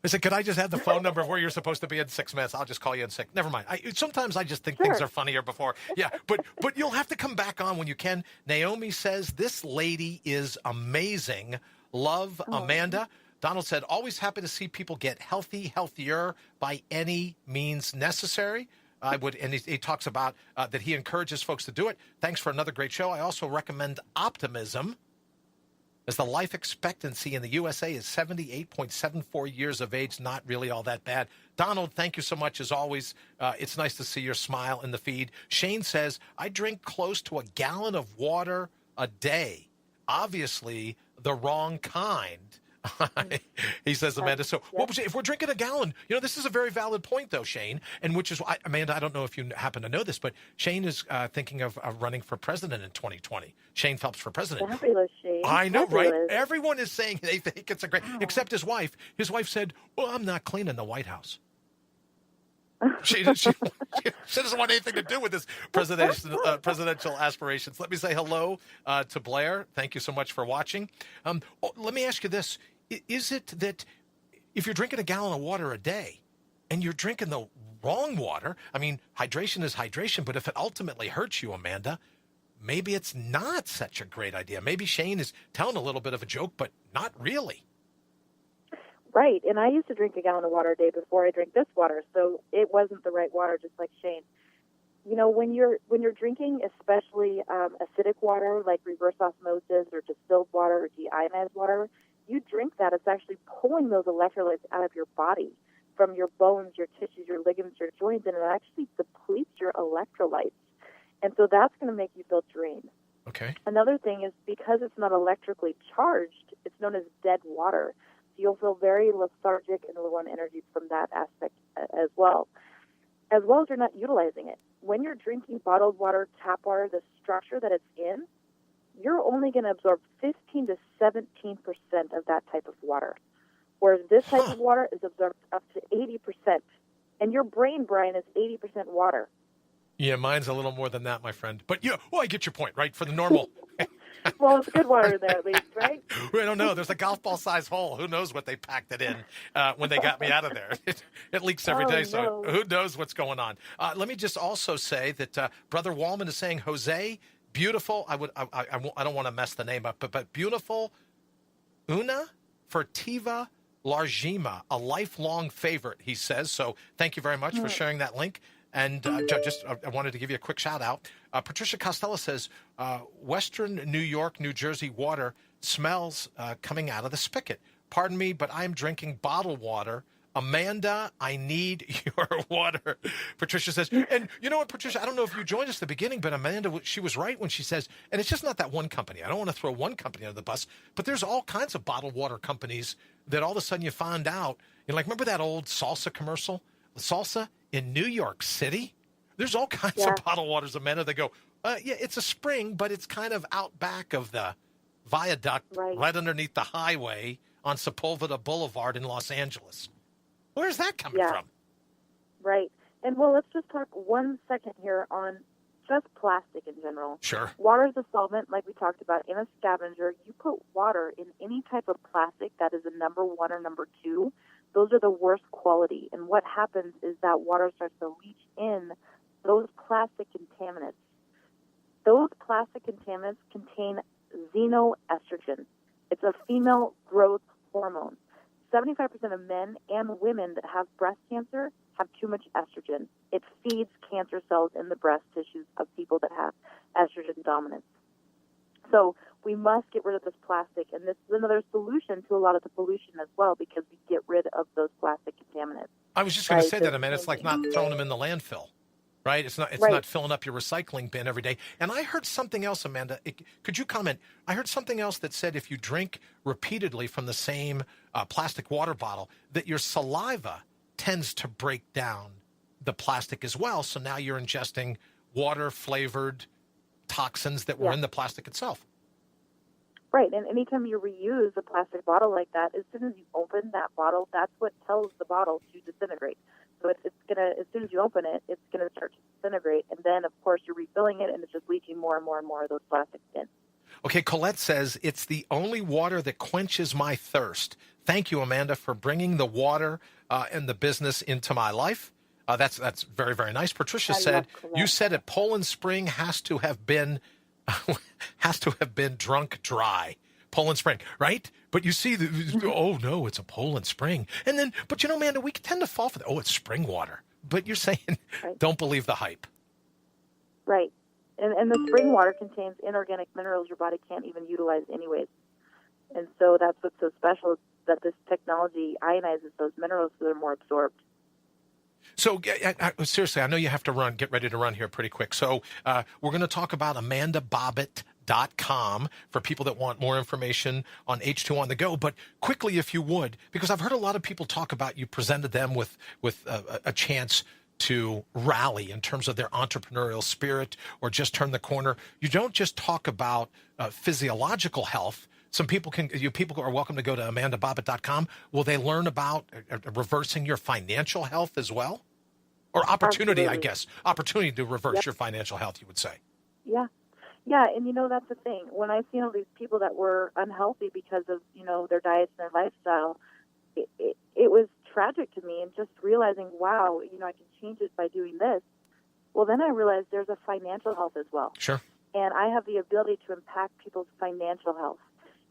I said, could I just have the phone number of where you're supposed to be in 6 minutes? I'll just call you in sick. Never mind. Sometimes I just think things are funnier before. Yeah, but you'll have to come back on when you can. Naomi says, this lady is amazing. Love, Amanda. Donald said, always happy to see people get healthier by any means necessary. I would, and he talks about that he encourages folks to do it. Thanks for another great show. I also recommend optimism, as the life expectancy in the USA is 78.74 years of age. Not really all that bad. Donald, thank you so much as always. It's nice to see your smile in the feed. Shane says, I drink close to a gallon of water a day. Obviously, the wrong kind. He says, Amanda, so what was it, if we're drinking a gallon, this is a very valid point, though, Shane, and which is why, Amanda, I don't know if you happen to know this, but Shane is thinking of running for president in 2020. Shane Phelps for president. Fabulous, Shane. I know, Fabulous. right? Everyone is saying they think it's a great, except his wife. His wife said, well, I'm not cleaning the White House. She doesn't want anything to do with this presidential aspirations. Let me say hello to Blair. Thank you so much for watching. Let me ask you this. Is it that if you're drinking a gallon of water a day and you're drinking the wrong water, hydration is hydration, but if it ultimately hurts you, Amanda, maybe it's not such a great idea. Maybe Shane is telling a little bit of a joke, but not really. Right, and I used to drink a gallon of water a day before I drank this water, so it wasn't the right water, just like Shane. When you're drinking, especially acidic water like reverse osmosis or distilled water or deionized water, you drink that, it's actually pulling those electrolytes out of your body from your bones, your tissues, your ligaments, your joints, and it actually depletes your electrolytes. And so that's going to make you feel drained. Okay. Another thing is because it's not electrically charged, it's known as dead water. So you'll feel very lethargic and low on energy from that aspect as well as you're not utilizing it. When you're drinking bottled water, tap water, the structure that it's in, you're only going to absorb 15 to 17% of that type of water, whereas this type of water is absorbed up to 80%. And your brain, Brian, is 80% water. Yeah, mine's a little more than that, my friend. But I get your point, right? For the normal. Well, it's good water in there at least, right? I don't know. There's a golf ball size hole. Who knows what they packed it in when they got me out of there? It leaks every day, so who knows what's going on? Let me just also say that Brother Wallman is saying, Jose, beautiful. I don't want to mess the name up, but beautiful. Una Furtiva Largima, a lifelong favorite, he says. So thank you very much for sharing that link. And I wanted to give you a quick shout out. Patricia Costello says, Western New York, New Jersey water smells coming out of the spigot. Pardon me, but I'm drinking bottled water. Amanda, I need your water. Patricia says, and you know what, Patricia, I don't know if you joined us at the beginning, but Amanda, she was right when she says, and it's just not that one company. I don't want to throw one company under the bus, but there's all kinds of bottled water companies that all of a sudden you find out. Remember that old salsa commercial? Salsa in New York City? There's all kinds of bottled waters, Amanda. They go, it's a spring, but it's kind of out back of the viaduct right underneath the highway on Sepulveda Boulevard in Los Angeles. Where's that coming from? Right. And let's just talk 1 second here on just plastic in general. Sure. Water is a solvent, like we talked about, and a scavenger. You put water in any type of plastic that is a number 1 or number 2, those are the worst quality. And what happens is that water starts to leach in those plastic contaminants. Those plastic contaminants contain xenoestrogen. It's a female growth hormone. 75% of men and women that have breast cancer have too much estrogen. It feeds cancer cells in the breast tissues of people that have estrogen dominance. So we must get rid of this plastic, and this is another solution to a lot of the pollution as well, because we get rid of those plastic contaminants. I was just going to say that, Amanda. It's like not throwing them in the landfill, right? It's not filling up your recycling bin every day. And I heard something else, Amanda. Could you comment? I heard something else that said if you drink repeatedly from the same plastic water bottle, that your saliva tends to break down the plastic as well. So now you're ingesting water-flavored toxins that were in the plastic itself. Right, and anytime you reuse a plastic bottle like that, as soon as you open that bottle, that's what tells the bottle to disintegrate. So it's gonna, as soon as you open it, it's gonna start to disintegrate, and then of course you're refilling it, and it's just leaching more and more and more of those plastics in. Okay, Colette says, it's the only water that quenches my thirst. Thank you, Amanda, for bringing the water and the business into my life. That's very, very nice. Patricia said, you said it, Poland Spring has to have been drunk dry. Poland Spring, right? But you see, oh no, it's a Poland Spring. And then, but Amanda, we tend to fall for that. Oh, it's spring water. But you're saying, Right. Don't believe the hype. Right. And the spring water contains inorganic minerals your body can't even utilize anyways. And so that's what's so special, that this technology ionizes those minerals so they're more absorbed. So seriously, I know you have to run. Get ready to run here pretty quick. So we're going to talk about AmandaBobbitt.com for people that want more information on H2 on the go. But quickly, if you would, because I've heard a lot of people talk about you presented them with a chance to rally in terms of their entrepreneurial spirit or just turn the corner. You don't just talk about physiological health. Some people people are welcome to go to AmandaBobbitt.com. Will they learn about reversing your financial health as well? Or opportunity, Absolutely. I guess. Opportunity to reverse your financial health, you would say. Yeah. Yeah, and that's the thing. When I've seen all these people that were unhealthy because of, their diets and their lifestyle, it was tragic to me, and just realizing, wow, I can change it by doing this. Well, then I realized there's a financial health as well. Sure. And I have the ability to impact people's financial health.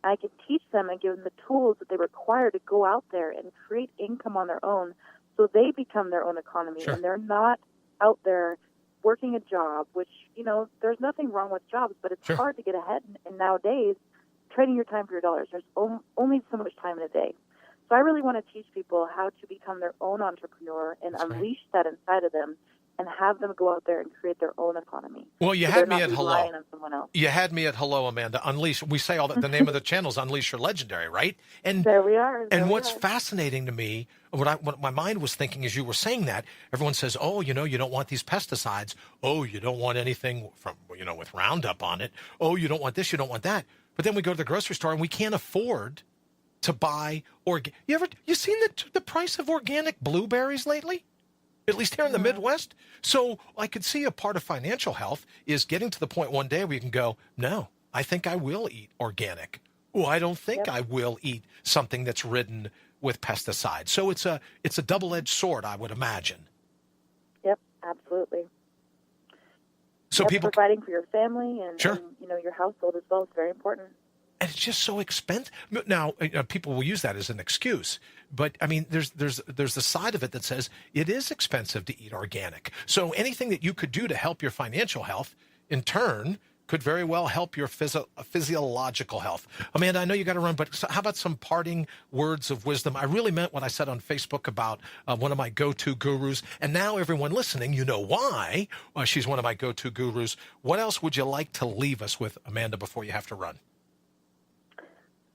I can teach them and give them the tools that they require to go out there and create income on their own so they become their own economy. Sure. And they're not out there working a job, which, there's nothing wrong with jobs, but it's Sure. hard to get ahead. And nowadays, trading your time for your dollars, there's only so much time in a day. So I really want to teach people how to become their own entrepreneur and That's unleash that inside of them and have them go out there and create their own economy. Well, you So had they're me not at hello. relying on someone else. You had me at hello, Amanda. Unleash. We say all that. The name of the channel is Unleash Your Legendary, right? And There we are. And what's fascinating to me, what my mind was thinking as you were saying that, everyone says, oh, you don't want these pesticides. Oh, you don't want anything from, with Roundup on it. Oh, you don't want this, you don't want that. But then we go to the grocery store and we can't afford to buy you seen the price of organic blueberries lately? At least here in the Midwest. So I could see a part of financial health is getting to the point one day where you can go, no, I think I will eat organic. Oh, I don't think I will eat something that's ridden with pesticides. So it's a double-edged sword, I would imagine. Yep, absolutely. So people providing for your family and, Sure. and your household as well is very important. And it's just so expensive. Now, people will use that as an excuse, but I mean, there's the side of it that says it is expensive to eat organic. So anything that you could do to help your financial health, in turn, could very well help your physiological health. Amanda, I know you got to run, but how about some parting words of wisdom? I really meant what I said on Facebook about one of my go-to gurus, and now everyone listening, you know why she's one of my go-to gurus. What else would you like to leave us with, Amanda, before you have to run?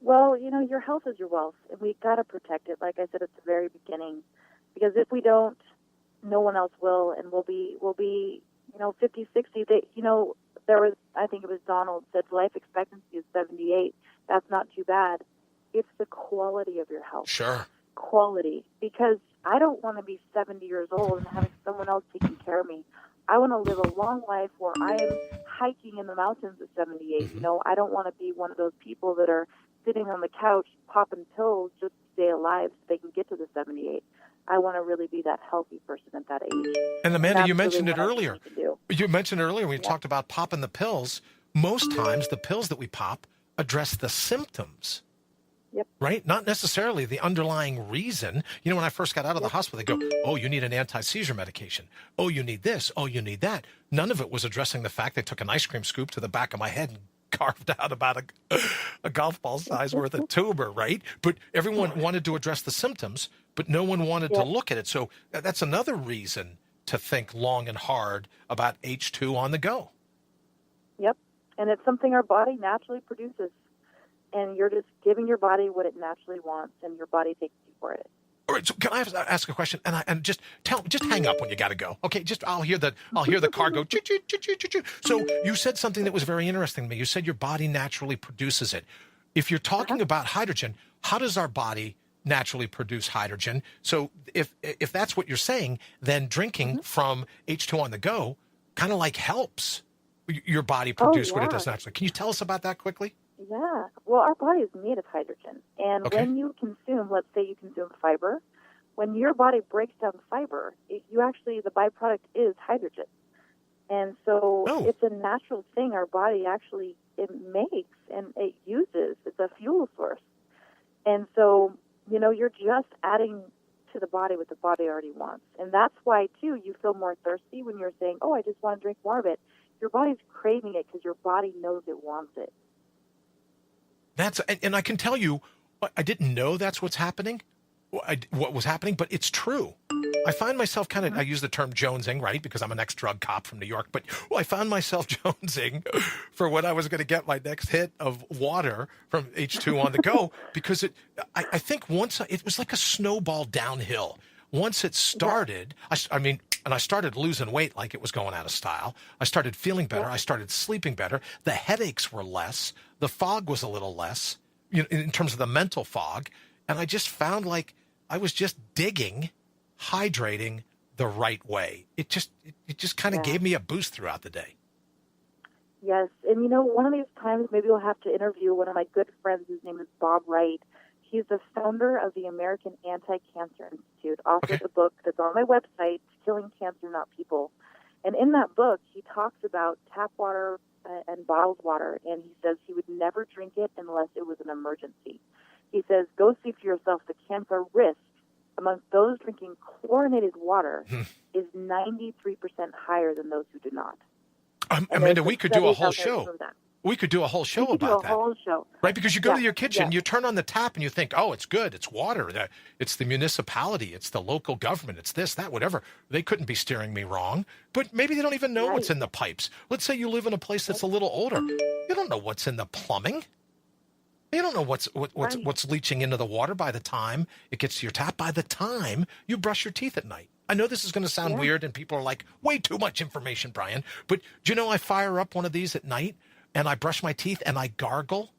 Well, your health is your wealth, and we've got to protect it, like I said at the very beginning, because if we don't, no one else will, and we'll be 50, 60. I think it was Donald said life expectancy is 78. That's not too bad. It's the quality of your health. Sure. Quality, because I don't want to be 70 years old and having someone else taking care of me. I want to live a long life where I am hiking in the mountains at 78. Mm-hmm. I don't want to be one of those people that are sitting on the couch popping pills just to stay alive so they can get to the 78. I want to really be that healthy person at that age. And Amanda, and you mentioned it earlier. You mentioned earlier when you talked about popping the pills. Most times the pills that we pop address the symptoms. Yep. Right? Not necessarily the underlying reason. When I first got out of the hospital, they go, oh, you need an anti-seizure medication. Oh, you need this. Oh, you need that. None of it was addressing the fact they took an ice cream scoop to the back of my head and carved out about a golf ball size worth of tumor, right? But everyone wanted to address the symptoms, but no one wanted to look at it. So that's another reason to think long and hard about H2 on the go. Yep. And it's something our body naturally produces. And you're just giving your body what it naturally wants, and your body takes you for it. All right, so can I ask a question? And just hang up when you got to go. Okay, I'll hear the car go choo choo choo choo choo choo. So you said something that was very interesting to me. You said your body naturally produces it. If you're talking about hydrogen, how does our body naturally produce hydrogen? So if that's what you're saying, then drinking from H2 on the go kind of like helps your body produce what it does naturally. Can you tell us about that quickly? Yeah. Well, our body is made of hydrogen. And when you consume, let's say you consume fiber, when your body breaks down fiber, the byproduct is hydrogen. And so it's a natural thing. Our body actually it makes and it uses. It's a fuel source. And so, you're just adding to the body what the body already wants. And that's why, too, you feel more thirsty when you're saying, oh, I just want to drink more of it. Your body's craving it because your body knows it wants it. And I can tell you, I didn't know that's what's happening, what was happening, but it's true. I find myself I use the term jonesing, right? Because I'm an ex-drug cop from New York, but I found myself jonesing for when I was going to get my next hit of water from H2 on the go, because I think once it was like a snowball downhill. Once it started, and I started losing weight like it was going out of style. I started feeling better. I started sleeping better. The headaches were less. The fog was a little less, in terms of the mental fog. And I just found like I was just digging, hydrating the right way. It just kind of gave me a boost throughout the day. Yes. And, one of these times maybe we'll have to interview one of my good friends. His name is Bob Wright. He's the founder of the American Anti-Cancer Institute, authored a book that's on my website, Killing Cancer, Not People. And in that book, he talks about tap water and bottled water, and he says he would never drink it unless it was an emergency. He says, go see for yourself the cancer risk amongst those drinking chlorinated water is 93% higher than those who do not. Amanda, we could do a whole show. We could do a whole show about that. Whole show. Right? Because you go to your kitchen, you turn on the tap and you think, oh, it's good. It's water. It's the municipality. It's the local government. It's this, that, whatever. They couldn't be steering me wrong. But maybe they don't even know what's in the pipes. Let's say you live in a place that's a little older. You don't know what's in the plumbing. You don't know what's leaching into the water by the time it gets to your tap, by the time you brush your teeth at night. I know this is going to sound weird and people are like, way too much information, Brian. But do you know I fire up one of these at night and I brush my teeth and I gargle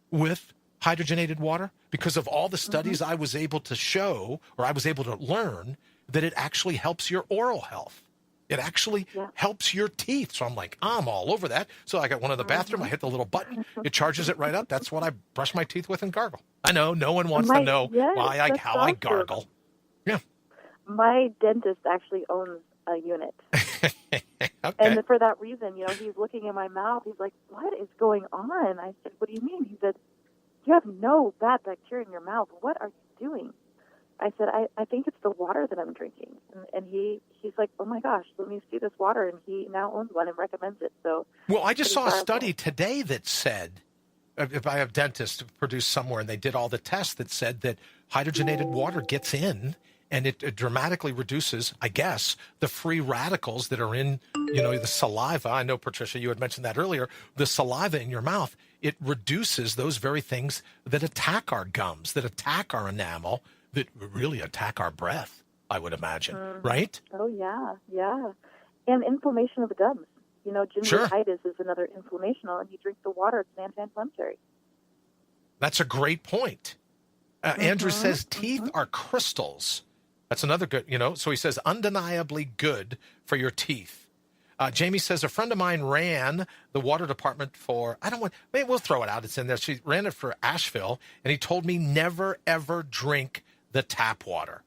with hydrogenated water because of all the studies I was able to show, or I was able to learn, that it actually helps your oral health. It actually helps your teeth. So I'm like, I'm all over that. So I got one in the bathroom. I hit the little button. It charges it right up. That's what I brush my teeth with and gargle. I know no one wants to know how I gargle. Yeah. My dentist actually owns a unit. Okay. And for that reason, he's looking in my mouth. He's like, what is going on? I said, what do you mean? He said, you have no bad bacteria in your mouth. What are you doing? I said, I think it's the water that I'm drinking. And he's like, oh my gosh, let me see this water. And he now owns one and recommends it. So, well, I just saw a study today that said, by a dentist produced somewhere, and they did all the tests that said that hydrogenated water gets in and it dramatically reduces, I guess, the free radicals that are in, the saliva. I know, Patricia, you had mentioned that earlier. The saliva in your mouth, it reduces those very things that attack our gums, that attack our enamel, that really attack our breath, I would imagine, right? Oh, yeah. And inflammation of the gums. Gingivitis is another inflammational, and you drink the water, it's an anti-inflammatory. That's a great point. Andrew says teeth are crystals. That's another good, so he says undeniably good for your teeth. Jamie says a friend of mine ran the water department for, maybe we'll throw it out. It's in there. She ran it for Asheville, and he told me never, ever drink the tap water.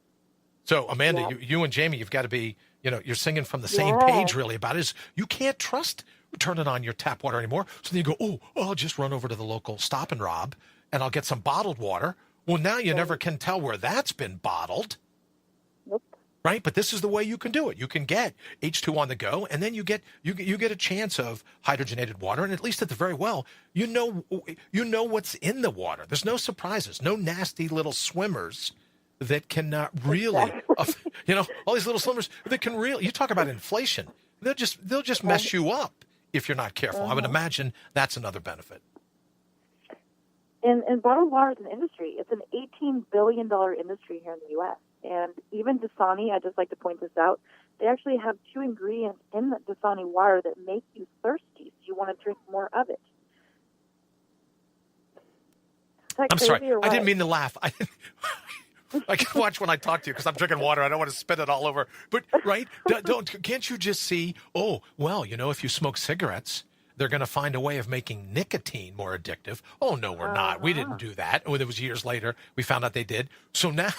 So, Amanda, you and Jamie, you've got to be, you're singing from the same page really about it. Is you can't trust turning on your tap water anymore. So then you go, I'll just run over to the local Stop and Rob and I'll get some bottled water. Well, now you never can tell where that's been bottled. Nope. Right? But this is the way you can do it. You can get H2 on the go, and then you get a chance of hydrogenated water, and at least at the very well, you know what's in the water. There's no surprises, no nasty little swimmers that can really, all these little swimmers that can really, you talk about inflation, they'll just mess you up if you're not careful. I would imagine that's another benefit. And bottled water is an industry. It's an $18 billion industry here in the U.S. And even Dasani, I just like to point this out, they actually have 2 ingredients in the Dasani water that make you thirsty, so you want to drink more of it. I'm sorry. I didn't mean to laugh. I can watch when I talk to you because I'm drinking water. I don't want to spit it all over. But, right? Can't you just see, if you smoke cigarettes, they're going to find a way of making nicotine more addictive. Oh, no, we're not. We didn't do that. It was years later. We found out they did. So now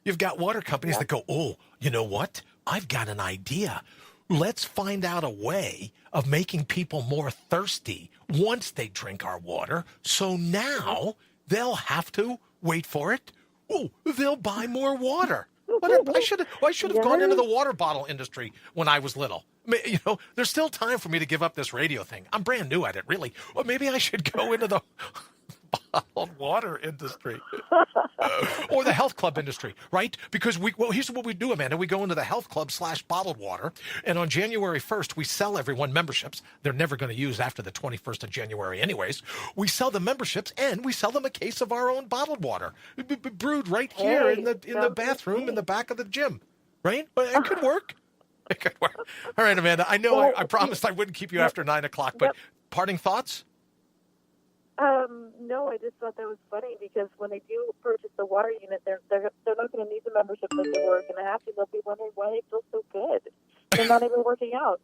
you've got water companies that go, oh, you know what? I've got an idea. let's find out a way of making people more thirsty once they drink our water. So now they'll have to wait for it. Oh, they'll buy more water. I should have gone into the water bottle industry when I was little. There's still time for me to give up this radio thing. I'm brand new at it, really. Well, maybe I should go into the bottled water industry or the health club industry, right? Because here's what we do, Amanda. We go into the health club / bottled water, and on January 1st, we sell everyone memberships. They're never going to use after the 21st of January anyways. We sell the memberships, and we sell them a case of our own bottled water, brewed right here in the bathroom in the back of the gym, right? It could work. It could work. All right, Amanda, I know I promised I wouldn't keep you after 9 o'clock, but parting thoughts? No, I just thought that was funny because when they do purchase the water unit, they're not going to need the membership like they work, and after they'll be wondering why they feel so good. They're not even working out.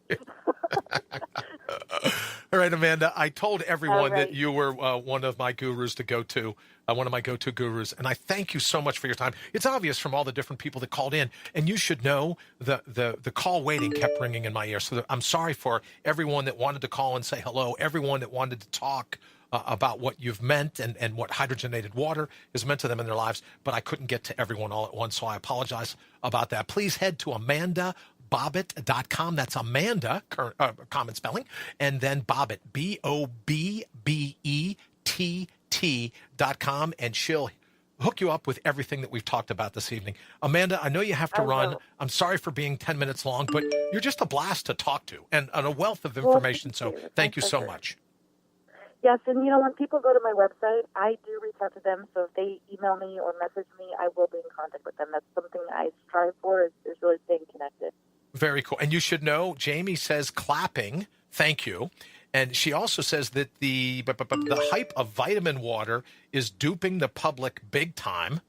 All right, Amanda, I told everyone that you were one of my gurus to go to, one of my go-to gurus, and I thank you so much for your time. It's obvious from all the different people that called in, and you should know the call waiting kept ringing in my ear. So I'm sorry for everyone that wanted to call and say hello, everyone that wanted to talk about what you've meant and what hydrogenated water is meant to them in their lives, but I couldn't get to everyone all at once, so I apologize about that. Please head to AmandaBobbitt.com. That's Amanda, common spelling, and then Bobbitt, BOBBETT.com, and she'll hook you up with everything that we've talked about this evening. Amanda, I know you have to run. I'm sorry for being 10 minutes long, but you're just a blast to talk to and a wealth of information, so thank you so much. Yes, and when people go to my website, I do reach out to them. So if they email me or message me, I will be in contact with them. That's something I strive for is really staying connected. Very cool. And you should know, Jamie says clapping, thank you. And she also says that the hype of vitamin water is duping the public big time,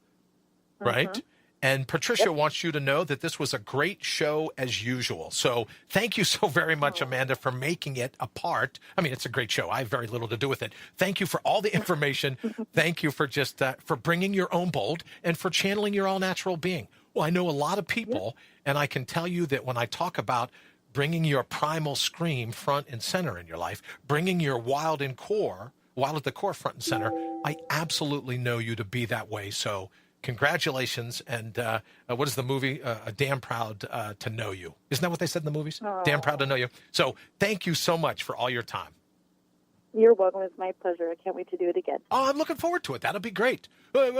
right? Mm-hmm. And Patricia wants you to know that this was a great show as usual. So thank you so very much, Amanda, for making it a part. I mean, it's a great show. I have very little to do with it. Thank you for all the information. Thank you for just for bringing your own bold and for channeling your all-natural being. Well, I know a lot of people, and I can tell you that when I talk about bringing your primal scream front and center in your life, bringing your wild at the core front and center, I absolutely know you to be that way. So congratulations, and what is the movie? Damn Proud to Know You. Isn't that what they said in the movies? Oh. Damn Proud to Know You. So thank you so much for all your time. You're welcome. It's my pleasure. I can't wait to do it again. Oh, I'm looking forward to it. That'll be great. We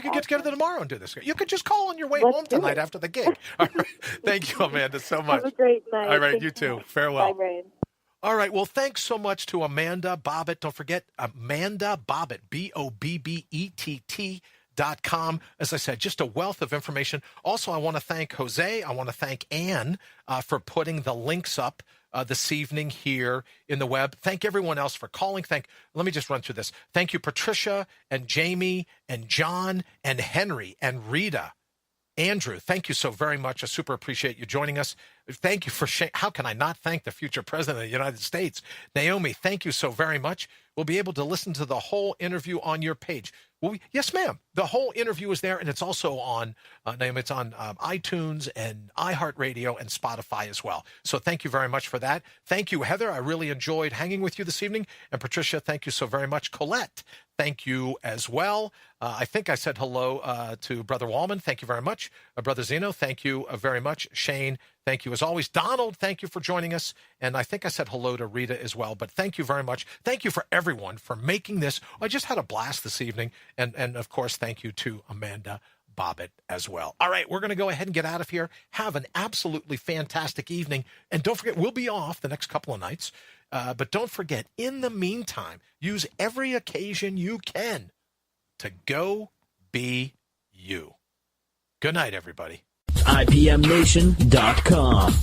could get together tomorrow and do this. You could just call on your way home tonight after the gig. All right. Thank you, Amanda, so much. Have a great night. All right, you too. Farewell. Bye, Brian. All right. Well, thanks so much to Amanda Bobbitt. Don't forget, Amanda Bobbitt, BOBBETT.com. As I said, just a wealth of information. Also, I want to thank Jose. I want to thank Ann for putting the links up this evening here in the web. Thank everyone else for calling. Let me just run through this. Thank you, Patricia and Jamie and John and Henry and Rita. Andrew, thank you so very much. I super appreciate you joining us. Thank you for how can I not thank the future president of the United States? Naomi, thank you so very much. We'll be able to listen to the whole interview on your page. Yes, ma'am. The whole interview is there, and it's also on Naomi. It's on iTunes and iHeartRadio and Spotify as well. So thank you very much for that. Thank you, Heather. I really enjoyed hanging with you this evening. And Patricia, thank you so very much. Colette, thank you as well. I think I said hello to Brother Wallman. Thank you very much. Brother Zeno, thank you very much. Shane, thank you as always. Donald, thank you for joining us. And I think I said hello to Rita as well. But thank you very much. Thank you for everyone for making this. I just had a blast this evening. And of course, thank you to Amanda Bobbitt as well. All right, we're going to go ahead and get out of here. Have an absolutely fantastic evening. And don't forget, we'll be off the next couple of nights. But don't forget, in the meantime, use every occasion you can to go be you. Good night, everybody. IPMNation.com.